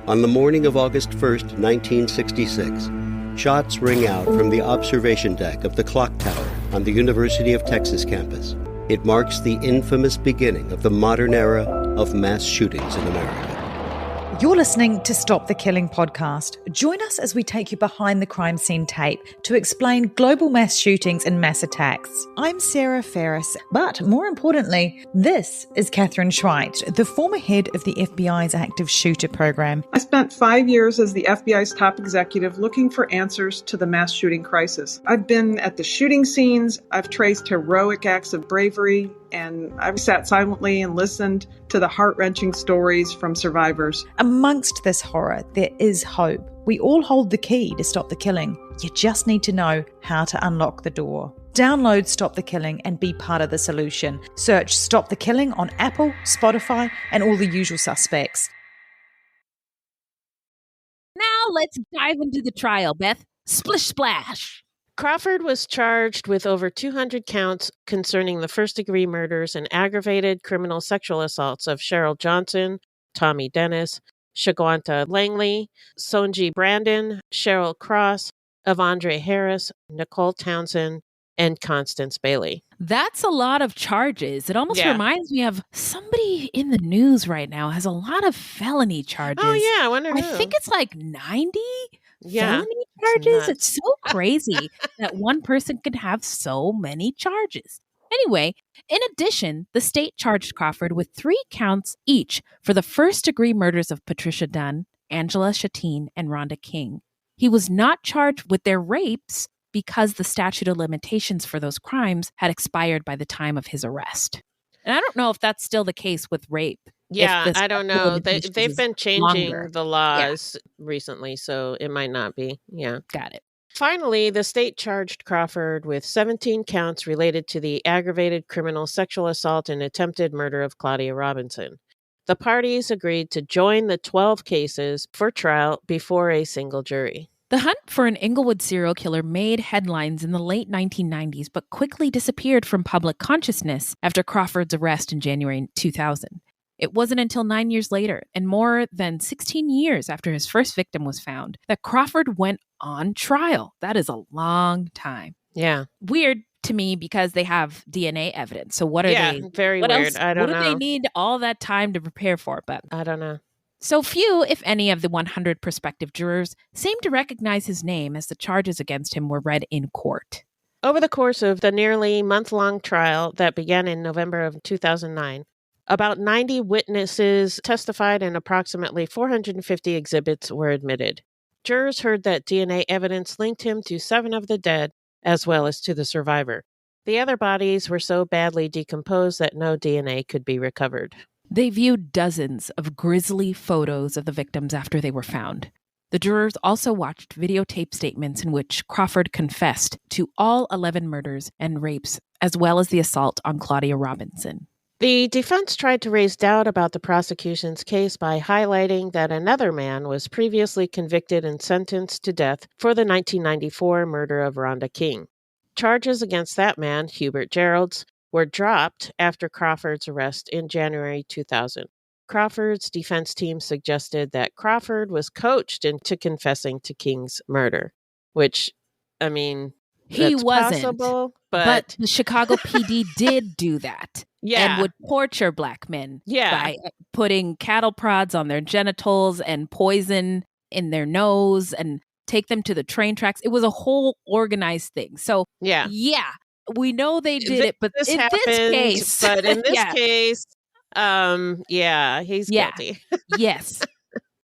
On the morning of August 1st, 1966, shots ring out from the observation deck of the clock tower on the University of Texas campus. It marks the infamous beginning of the modern era of mass shootings in America. You're listening to Stop the Killing podcast. Join us as we take you behind the crime scene tape to explain global mass shootings and mass attacks. I'm Sarah Ferris, but more importantly, this is Catherine Schweit, the former head of the FBI's active shooter program. I spent 5 years as the FBI's top executive looking for answers to the mass shooting crisis. I've been at the shooting scenes, I've traced heroic acts of bravery, and I've sat silently and listened to the heart-wrenching stories from survivors. Amongst this horror, there is hope. We all hold the key to stop the killing. You just need to know how to unlock the door. Download Stop the Killing and be part of the solution. Search Stop the Killing on Apple, Spotify, and all the usual suspects. Now let's dive into the trial, Beth. Splish splash. Crawford was charged with over 200 counts concerning the first-degree murders and aggravated criminal sexual assaults of Cheryl Johnson, Tommy Dennis, Shagwanta Langley, Sonji Brandon, Cheryl Cross, of Andre Harris, Nicole Townsend, and Constance Bailey. That's a lot of charges. It almost reminds me of somebody in the news right now has a lot of felony charges. Oh, yeah. I wonder who. I think it's like 90 felony charges. It's so crazy that one person could have so many charges. Anyway, in addition, the state charged Crawford with 3 counts each for the first-degree murders of Patricia Dunn, Angela Shatine, and Rhonda King. He was not charged with their rapes because the statute of limitations for those crimes had expired by the time of his arrest. And I don't know if that's still the case with rape. Yeah, I don't know. They've been changing the laws recently, so it might not be. Yeah. Got it. Finally, the state charged Crawford with 17 counts related to the aggravated criminal sexual assault and attempted murder of Claudia Robinson. The parties agreed to join the 12 cases for trial before a single jury. The hunt for an Englewood serial killer made headlines in the late 1990s, but quickly disappeared from public consciousness after Crawford's arrest in January 2000. It wasn't until 9 years later, and more than 16 years after his first victim was found, that Crawford went on trial. That is a long time. Yeah. Weird to me because they have DNA evidence. So what are they? Very what weird. Else, I don't know. What do they need all that time to prepare for? But I don't know. So few, if any, of the 100 prospective jurors seemed to recognize his name as the charges against him were read in court. Over the course of the nearly month-long trial that began in November of 2009, about 90 witnesses testified and approximately 450 exhibits were admitted. Jurors heard that DNA evidence linked him to 7 of the dead, as well as to the survivor. The other bodies were so badly decomposed that no DNA could be recovered. They viewed dozens of grisly photos of the victims after they were found. The jurors also watched videotape statements in which Crawford confessed to all 11 murders and rapes, as well as the assault on Claudia Robinson. The defense tried to raise doubt about the prosecution's case by highlighting that another man was previously convicted and sentenced to death for the 1994 murder of Rhonda King. Charges against that man, Hubert Geralds, were dropped after Crawford's arrest in January 2000. Crawford's defense team suggested that Crawford was coached into confessing to King's murder, which, I mean, he wasn't. Possible, but the Chicago PD did do that. Yeah. And would torture black men yeah. by putting cattle prods on their genitals and poison in their nose and take them to the train tracks. It was a whole organized thing. So, yeah, we know they did it, but this in happened, this case, but in this case, he's guilty. Yes.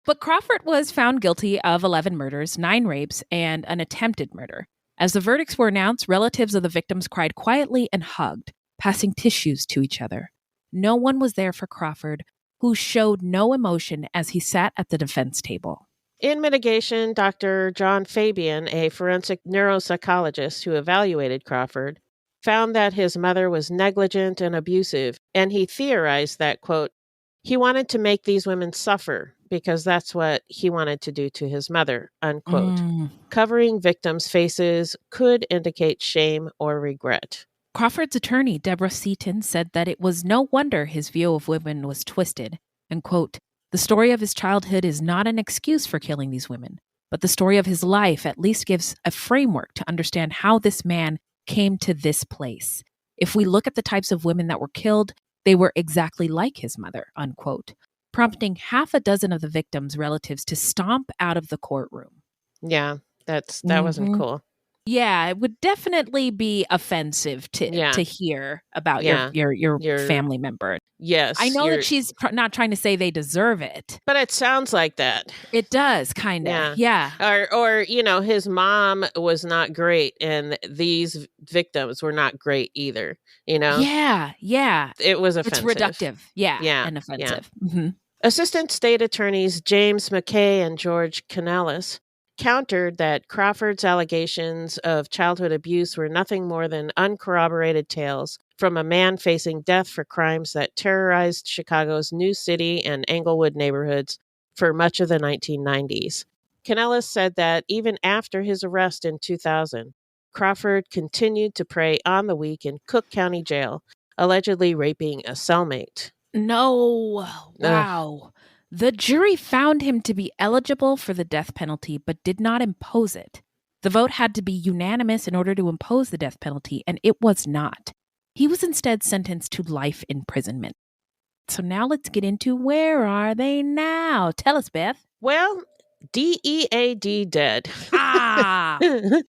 But Crawford was found guilty of 11 murders, 9 rapes, and an attempted murder. As the verdicts were announced, relatives of the victims cried quietly and hugged, passing tissues to each other. No one was there for Crawford, who showed no emotion as he sat at the defense table. In mitigation, Dr. John Fabian, a forensic neuropsychologist who evaluated Crawford, found that his mother was negligent and abusive, and he theorized that, quote, he wanted to make these women suffer because that's what he wanted to do to his mother, unquote. Covering victims' faces could indicate shame or regret. Crawford's attorney, Deborah Seaton, said that it was no wonder his view of women was twisted, and, quote, the story of his childhood is not an excuse for killing these women, but the story of his life at least gives a framework to understand how this man came to this place. If we look at the types of women that were killed, they were exactly like his mother, unquote, prompting half a dozen of the victims' relatives to stomp out of the courtroom. Yeah, that wasn't cool. Yeah, it would definitely be offensive to hear about your family member. Yes. I know that she's not trying to say they deserve it. But it sounds like that. It does, kind of. Yeah. Or his mom was not great, and these victims were not great either, Yeah, yeah. It was offensive. It's reductive. Yeah, and offensive. Yeah. Mm-hmm. Assistant State Attorneys James McKay and George Canellis countered that Crawford's allegations of childhood abuse were nothing more than uncorroborated tales from a man facing death for crimes that terrorized Chicago's New City and Englewood neighborhoods for much of the 1990s. Canellis said that even after his arrest in 2000, Crawford continued to prey on the weak in Cook County Jail, allegedly raping a cellmate. No. Wow. The jury found him to be eligible for the death penalty, but did not impose it. The vote had to be unanimous in order to impose the death penalty, and it was not. He was instead sentenced to life imprisonment. So now let's get into where are they now? Tell us, Beth. Well, DEAD dead.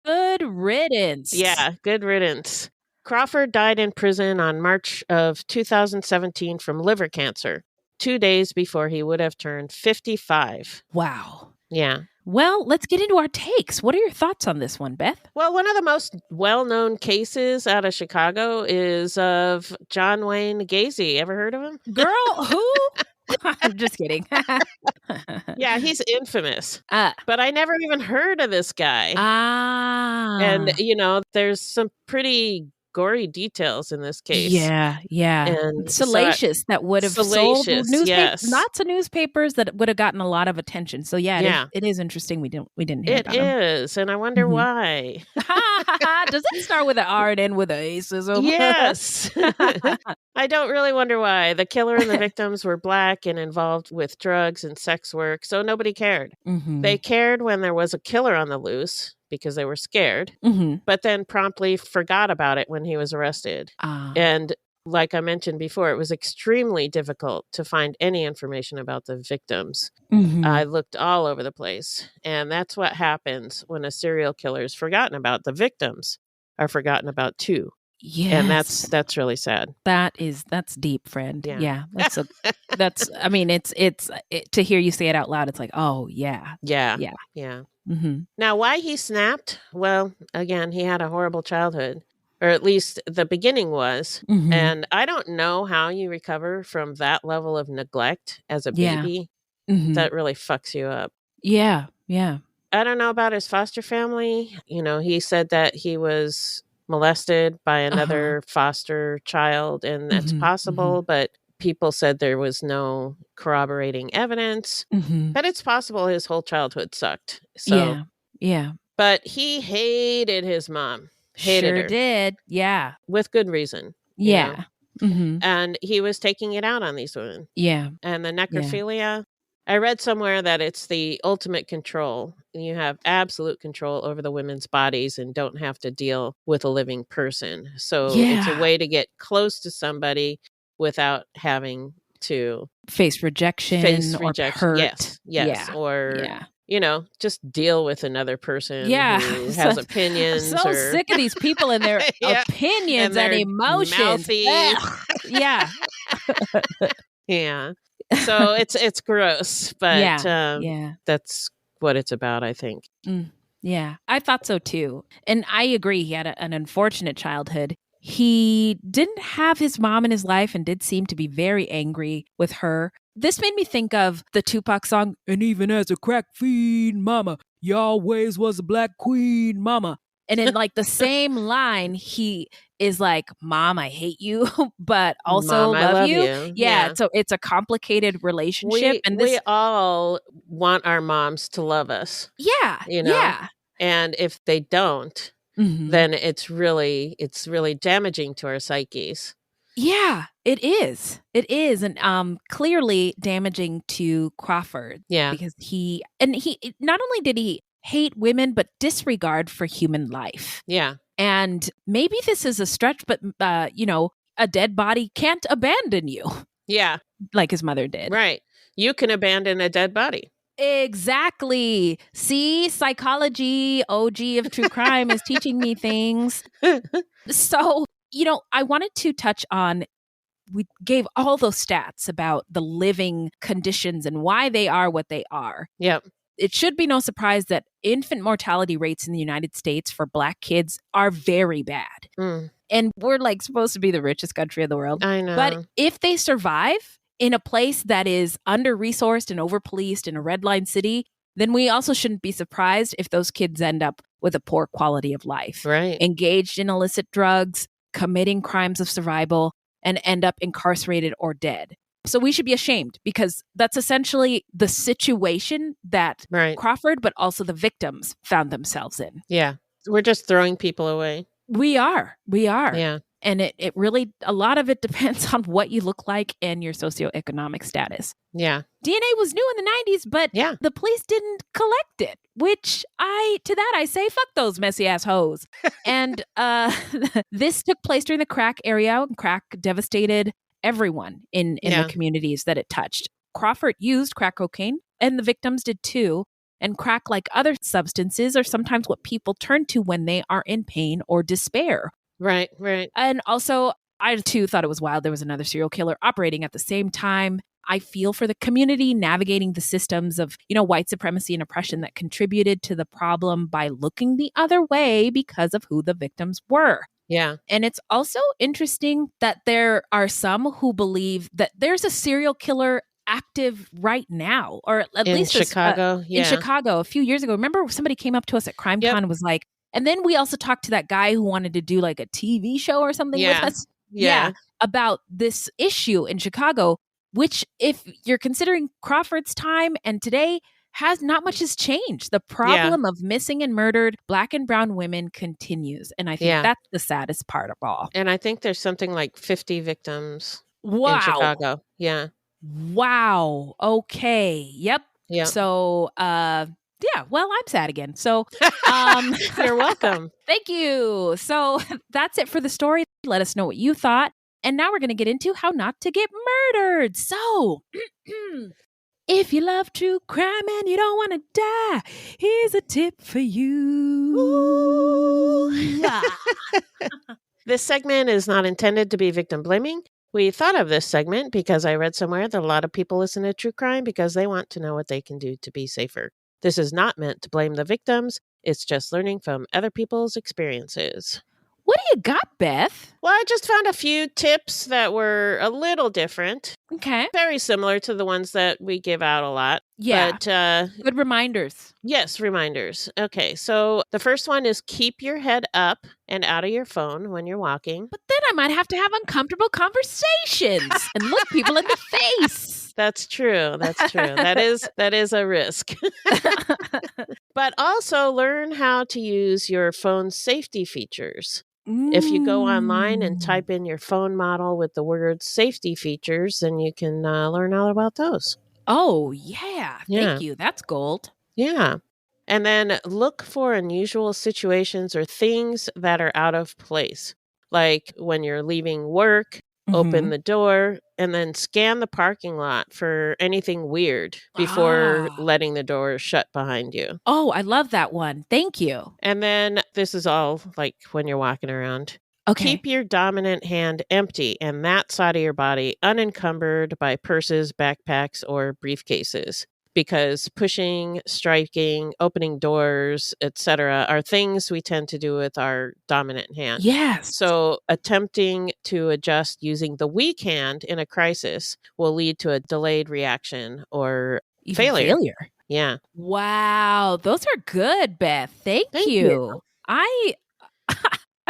Good riddance. Yeah, good riddance. Crawford died in prison on March of 2017 from liver cancer, 2 days before he would have turned 55. Wow. Yeah. Well, let's get into our takes. What are your thoughts on this one, Beth? Well, one of the most well-known cases out of Chicago is of John Wayne Gacy. Ever heard of him? Girl, who? I'm just kidding. Yeah, he's infamous. But I never even heard of this guy. And, there's some pretty gory details in this case. Yeah. And salacious that would have sold newspapers, lots of newspapers that would have gotten a lot of attention. So it is interesting. We didn't hear about it is, and I wonder why. Does it start with an R and end with an A? Yes. I don't really wonder why. The killer and the victims were black and involved with drugs and sex work, so nobody cared. Mm-hmm. They cared when there was a killer on the loose, because they were scared, but then promptly forgot about it when he was arrested. And like I mentioned before, it was extremely difficult to find any information about the victims. I looked all over the place. And that's what happens when a serial killer is forgotten about. The victims are forgotten about too. Yes. And that's really sad. That's deep, friend. Yeah. It's to hear you say it out loud, it's like, oh yeah. Yeah. Mm-hmm. Now, why he snapped? Well, again, he had a horrible childhood, or at least the beginning was. And I don't know how you recover from that level of neglect as a baby. That really fucks you up. Yeah. I don't know about his foster family. He said that he was molested by another foster child, and that's possible, but people said there was no corroborating evidence, but it's possible his whole childhood sucked. So, yeah. But he hated his mom. Hated her. Did. Yeah. With good reason. Yeah. And he was taking it out on these women. Yeah. And the necrophilia, I read somewhere that it's the ultimate control. You have absolute control over the women's bodies and don't have to deal with a living person. So it's a way to get close to somebody without having to face rejection or hurt. Yes. Or, just deal with another person who has opinions. I'm so sick of these people and their opinions and emotions. Yeah. Yeah. So it's gross, but that's what it's about, I think. Yeah, I thought so too. And I agree. He had an unfortunate childhood. He didn't have his mom in his life and did seem to be very angry with her. This made me think of the Tupac song, "And even as a crack fiend, mama, you always was a black queen, mama." And in like the same line, he is like, "Mom, I hate you, but also Mom, love you." Yeah, so it's a complicated relationship. We all want our moms to love us. Yeah, Yeah. And if they don't, then it's really damaging to our psyches. Yeah, it is. It is. And clearly damaging to Crawford. Yeah. Because he not only did he hate women, but disregard for human life. Yeah. And maybe this is a stretch, but, a dead body can't abandon you. Yeah. Like his mother did. Right. You can abandon a dead body. Exactly. See, psychology, OG of true crime is teaching me things. So, I wanted to touch on, we gave all those stats about the living conditions and why they are what they are. Yep. It should be no surprise that infant mortality rates in the United States for Black kids are very bad. And we're like supposed to be the richest country in the world. I know. But if they survive in a place that is under-resourced and over-policed in a red line city, then we also shouldn't be surprised if those kids end up with a poor quality of life. Right. Engaged in illicit drugs, committing crimes of survival, and end up incarcerated or dead. So we should be ashamed because that's essentially the situation that Crawford, but also the victims found themselves in. Yeah. We're just throwing people away. We are. Yeah. And it really, a lot of it depends on what you look like and your socioeconomic status. Yeah. DNA was new in the 90s, but the police didn't collect it, which I say, fuck those messy ass hoes. And this took place during the crack era. Crack devastated everyone in the communities that it touched. Crawford used crack cocaine, and the victims did too. And crack, like other substances, are sometimes what people turn to when they are in pain or despair. Right, right. And also, I too thought it was wild there was another serial killer operating at the same time. I feel for the community navigating the systems of, white supremacy and oppression that contributed to the problem by looking the other way because of who the victims were. Yeah. And it's also interesting that there are some who believe that there's a serial killer active right now, or at least Chicago. In Chicago a few years ago. Remember somebody came up to us at CrimeCon and was like, and then we also talked to that guy who wanted to do like a TV show or something with us. Yeah. About this issue in Chicago, which if you're considering Crawford's time and today, not much has changed. The problem of missing and murdered Black and brown women continues. And I think that's the saddest part of all. And I think there's something like 50 victims in Chicago. Yeah. Wow. Okay. Yep. So, well, I'm sad again. So, you're welcome. Thank you. So that's it for the story. Let us know what you thought. And now we're going to get into how not to get murdered. So, if you love true crime and you don't want to die, here's a tip for you. This segment is not intended to be victim blaming. We thought of this segment because I read somewhere that a lot of people listen to true crime because they want to know what they can do to be safer. This is not meant to blame the victims. It's just learning from other people's experiences. What do you got, Beth? Well, I just found a few tips that were a little different. Okay. Very similar to the ones that we give out a lot. Yeah. But, good reminders. Yes, reminders. Okay, so the first one is keep your head up and out of your phone when you're walking. But then I might have to have uncomfortable conversations and look people in the face. That's true. That's true. That is a risk. But also learn how to use your phone's safety features. If you go online and type in your phone model with the words safety features, then you can learn all about those. Oh, yeah. Thank you. That's gold. Yeah. And then look for unusual situations or things that are out of place. Like when you're leaving work, open the door, and then scan the parking lot for anything weird before letting the door shut behind you. Oh, I love that one. Thank you. And then this is all like when you're walking around. Okay. Keep your dominant hand empty and that side of your body unencumbered by purses, backpacks, or briefcases. Because pushing, striking, opening doors, etc., are things we tend to do with our dominant hand. Yes. So attempting to adjust using the weak hand in a crisis will lead to a delayed reaction or failure. Yeah. Wow. Those are good, Beth. Thank you. I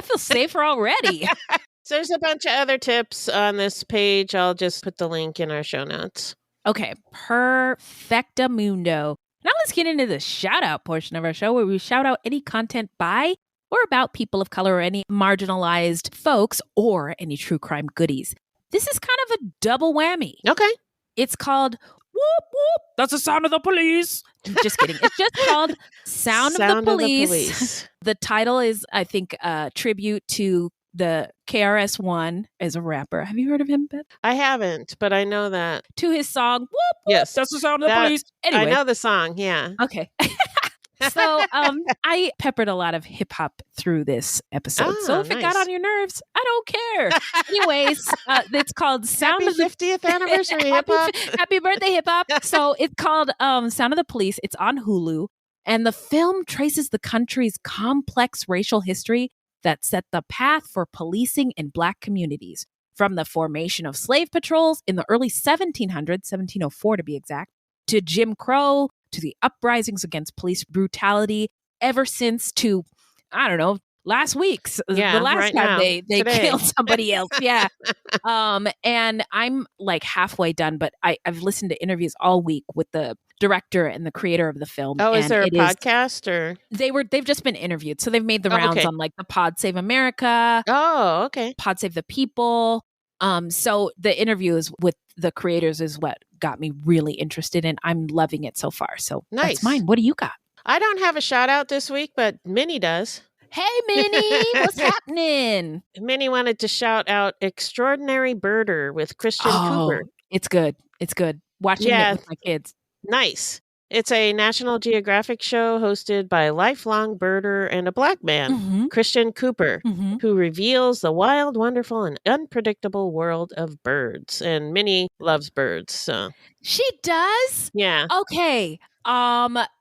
feel safer already. So there's a bunch of other tips on this page. I'll just put the link in our show notes. Okay, perfectamundo. Now let's get into the shout out portion of our show where we shout out any content by or about people of color or any marginalized folks or any true crime goodies. This is kind of a double whammy. Okay. It's called Whoop Whoop. That's the sound of the police. Just kidding. It's just called Sound of the Police. The title is, I think, a tribute to the KRS-One as a rapper. Have you heard of him, Beth? I haven't, but I know that. To his song, Whoop Whoop. Yes. That's the sound of the police. Anyway. I know the song, yeah. Okay. So I peppered a lot of hip hop through this episode. So if it got on your nerves, I don't care. Anyways, it's called Sound Happy of the 50th anniversary hip hop. Happy birthday, hip hop. So it's called Sound of the Police. It's on Hulu. And the film traces the country's complex racial history that set the path for policing in Black communities, from the formation of slave patrols in the early 1700s, 1704 to be exact, to Jim Crow, to the uprisings against police brutality, ever since to, I don't know, last week's, the last time they killed somebody else. Yeah. And I'm like halfway done, but I've listened to interviews all week with the director and the creator of the film. Oh, is there a podcast or? They've just been interviewed. So they've made the rounds on like the Pod Save America. Oh, okay. Pod Save the People. So the interviews with the creators is what got me really interested and I'm loving it so far. So that's mine. What do you got? I don't have a shout out this week, but Minnie does. Hey, Minnie, what's happening? Minnie wanted to shout out Extraordinary Birder with Christian Cooper. It's good. It's good. Watching it with my kids. Nice. It's a National Geographic show hosted by a lifelong birder and a Black man, Christian Cooper, who reveals the wild, wonderful, and unpredictable world of birds. And Minnie loves birds. So she does? Yeah. Okay.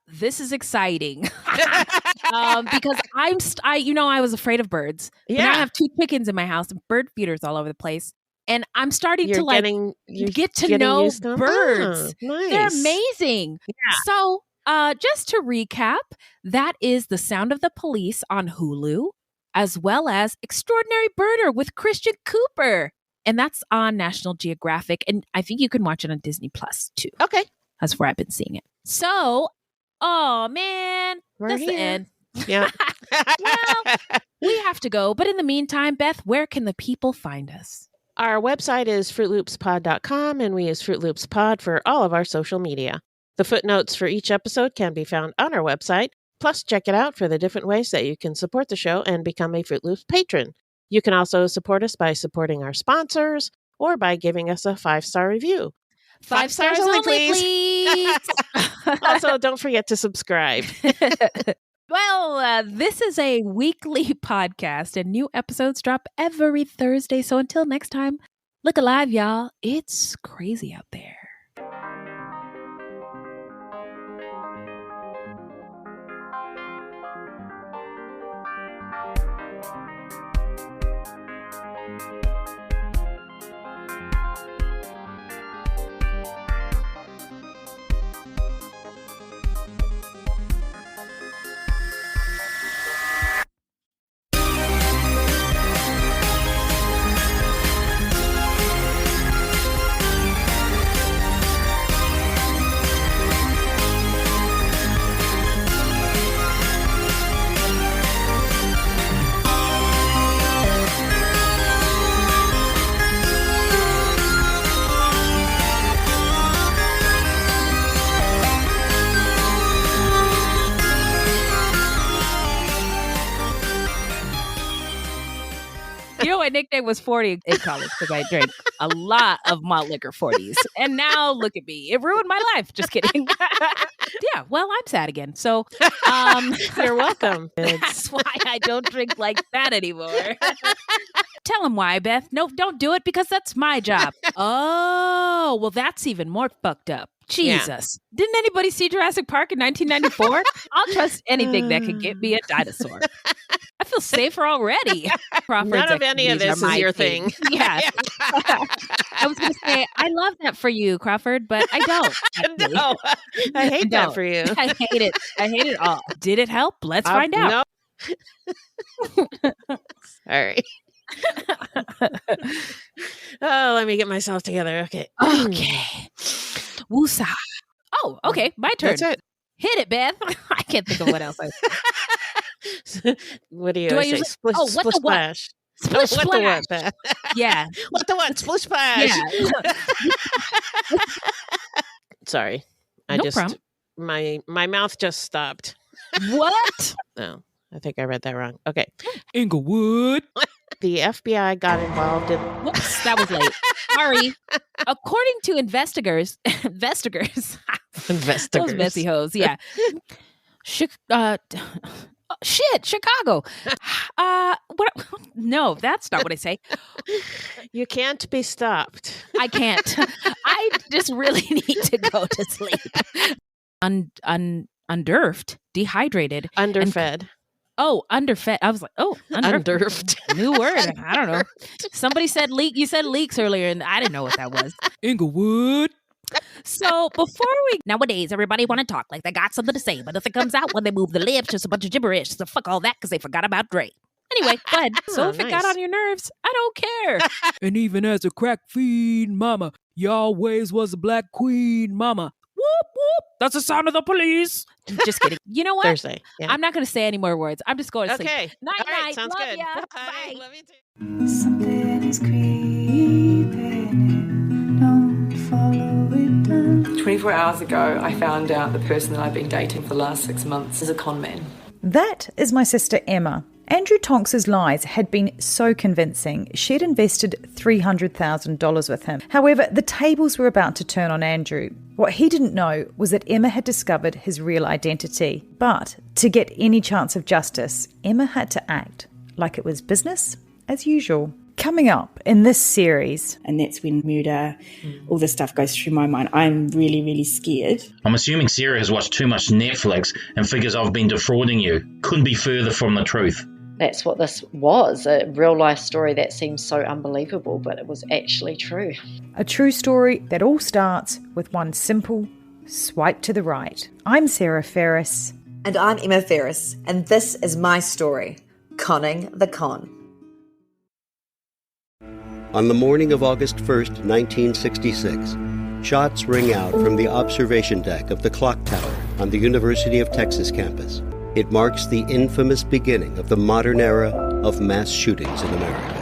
This is exciting because I was afraid of birds. Yeah. Now I have 2 chickens in my house and bird feeders all over the place. And I'm starting to get to know birds. Nice. They're amazing. Yeah. So just to recap, that is The Sound of the Police on Hulu, as well as Extraordinary Birder with Christian Cooper. And that's on National Geographic. And I think you can watch it on Disney Plus too. Okay. That's where I've been seeing it. So, oh man, that's the end. Yeah. Well, we have to go. But in the meantime, Beth, where can the people find us? Our website is fruitloopspod.com, and we use Fruit Loops Pod for all of our social media. The footnotes for each episode can be found on our website. Plus, check it out for the different ways that you can support the show and become a Fruit Loops patron. You can also support us by supporting our sponsors or by giving us a 5-star review. 5 stars only, please. Also, don't forget to subscribe. Well, this is a weekly podcast and new episodes drop every Thursday. So until next time, look alive, y'all. It's crazy out there. nickname was 40 in college because I drank a lot of malt liquor 40s. And now look at me. It ruined my life. Just kidding. Yeah, well, I'm sad again. So you're welcome. That's why I don't drink like that anymore. Tell him why, Beth. No, don't do it because that's my job. Oh, well, that's even more fucked up. Jesus. Yeah. Didn't anybody see Jurassic Park in 1994? I'll trust anything that can get me a dinosaur. I feel safer already. Crawford's None of any of this is your thing. Yeah. I was going to say, I love that for you, Crawford, but I don't. No, I hate that for you. I hate it. I hate it all. Did it help? Let's find out. No. Sorry. Oh, let me get myself together. Okay. Woosah. Oh, okay. My turn. That's it. Hit it, Beth. I can't think of what else I said. What do you say? Splish, what splish, the what? splash. Splish, what splash. the what, Beth? Yeah. What the what? Splish, splash. Yeah. Sorry. No problem. My mouth just stopped. What? No, I think I read that wrong. Okay. Englewood. The FBI got involved in... Whoops, that was late. Sorry. According to investigators. Those messy hoes, yeah. Shit, Chicago. What? No, that's not what I say. You can't be stopped. I can't. I just really need to go to sleep. Underfed, dehydrated, underfed. Underfed. I was like, underfed. New word. I don't know. Somebody said leak. You said leaks earlier, and I didn't know what that was. Englewood. So nowadays, everybody want to talk like they got something to say, but if it comes out when they move the lips, just a bunch of gibberish. So fuck all that because they forgot about Dre. Anyway, go ahead. So if it got on your nerves, I don't care. And even as a crack fiend mama, you always was a black queen mama. Whoop, whoop. That's the sound of the police. Just kidding. You know what? Thursday. Yeah. I'm not going to say any more words. I'm just going to sleep. Okay. Night, all right, night. sounds Love good. Ya. Bye. Bye. Love you too. Something is creeping in. Don't follow it down. 24 hours ago, I found out the person that I've been dating for the last 6 months is a con man. That is my sister Emma. Andrew Tonks's lies had been so convincing, she'd invested $300,000 with him. However, the tables were about to turn on Andrew. What he didn't know was that Emma had discovered his real identity. But to get any chance of justice, Emma had to act like it was business as usual. Coming up in this series... And that's when murder, all this stuff goes through my mind. I'm really, really scared. I'm assuming Sarah has watched too much Netflix and figures I've been defrauding you. Couldn't be further from the truth. That's what this was, a real-life story that seems so unbelievable, but it was actually true. A true story that all starts with one simple swipe to the right. I'm Sarah Ferris. And I'm Emma Ferris, and this is my story, Conning the Con. On the morning of August 1st, 1966, shots ring out from the observation deck of the clock tower on the University of Texas campus. It marks the infamous beginning of the modern era of mass shootings in America.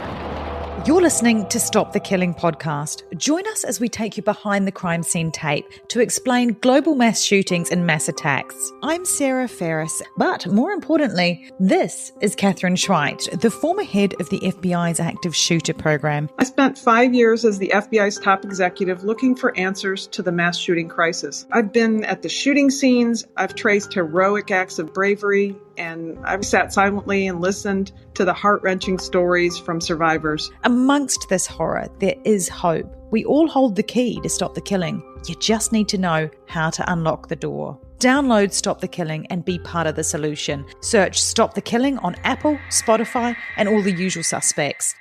You're listening to Stop the Killing podcast. Join us as we take you behind the crime scene tape to explain global mass shootings and mass attacks. I'm Sarah Ferris, but more importantly, this is Catherine Schweit, the former head of the FBI's active shooter program. I spent 5 years as the FBI's top executive looking for answers to the mass shooting crisis. I've been at the shooting scenes, I've traced heroic acts of bravery, and I've sat silently and listened to the heart-wrenching stories from survivors. Amongst this horror, there is hope. We all hold the key to stop the killing. You just need to know how to unlock the door. Download Stop the Killing and be part of the solution. Search Stop the Killing on Apple, Spotify, and all the usual suspects.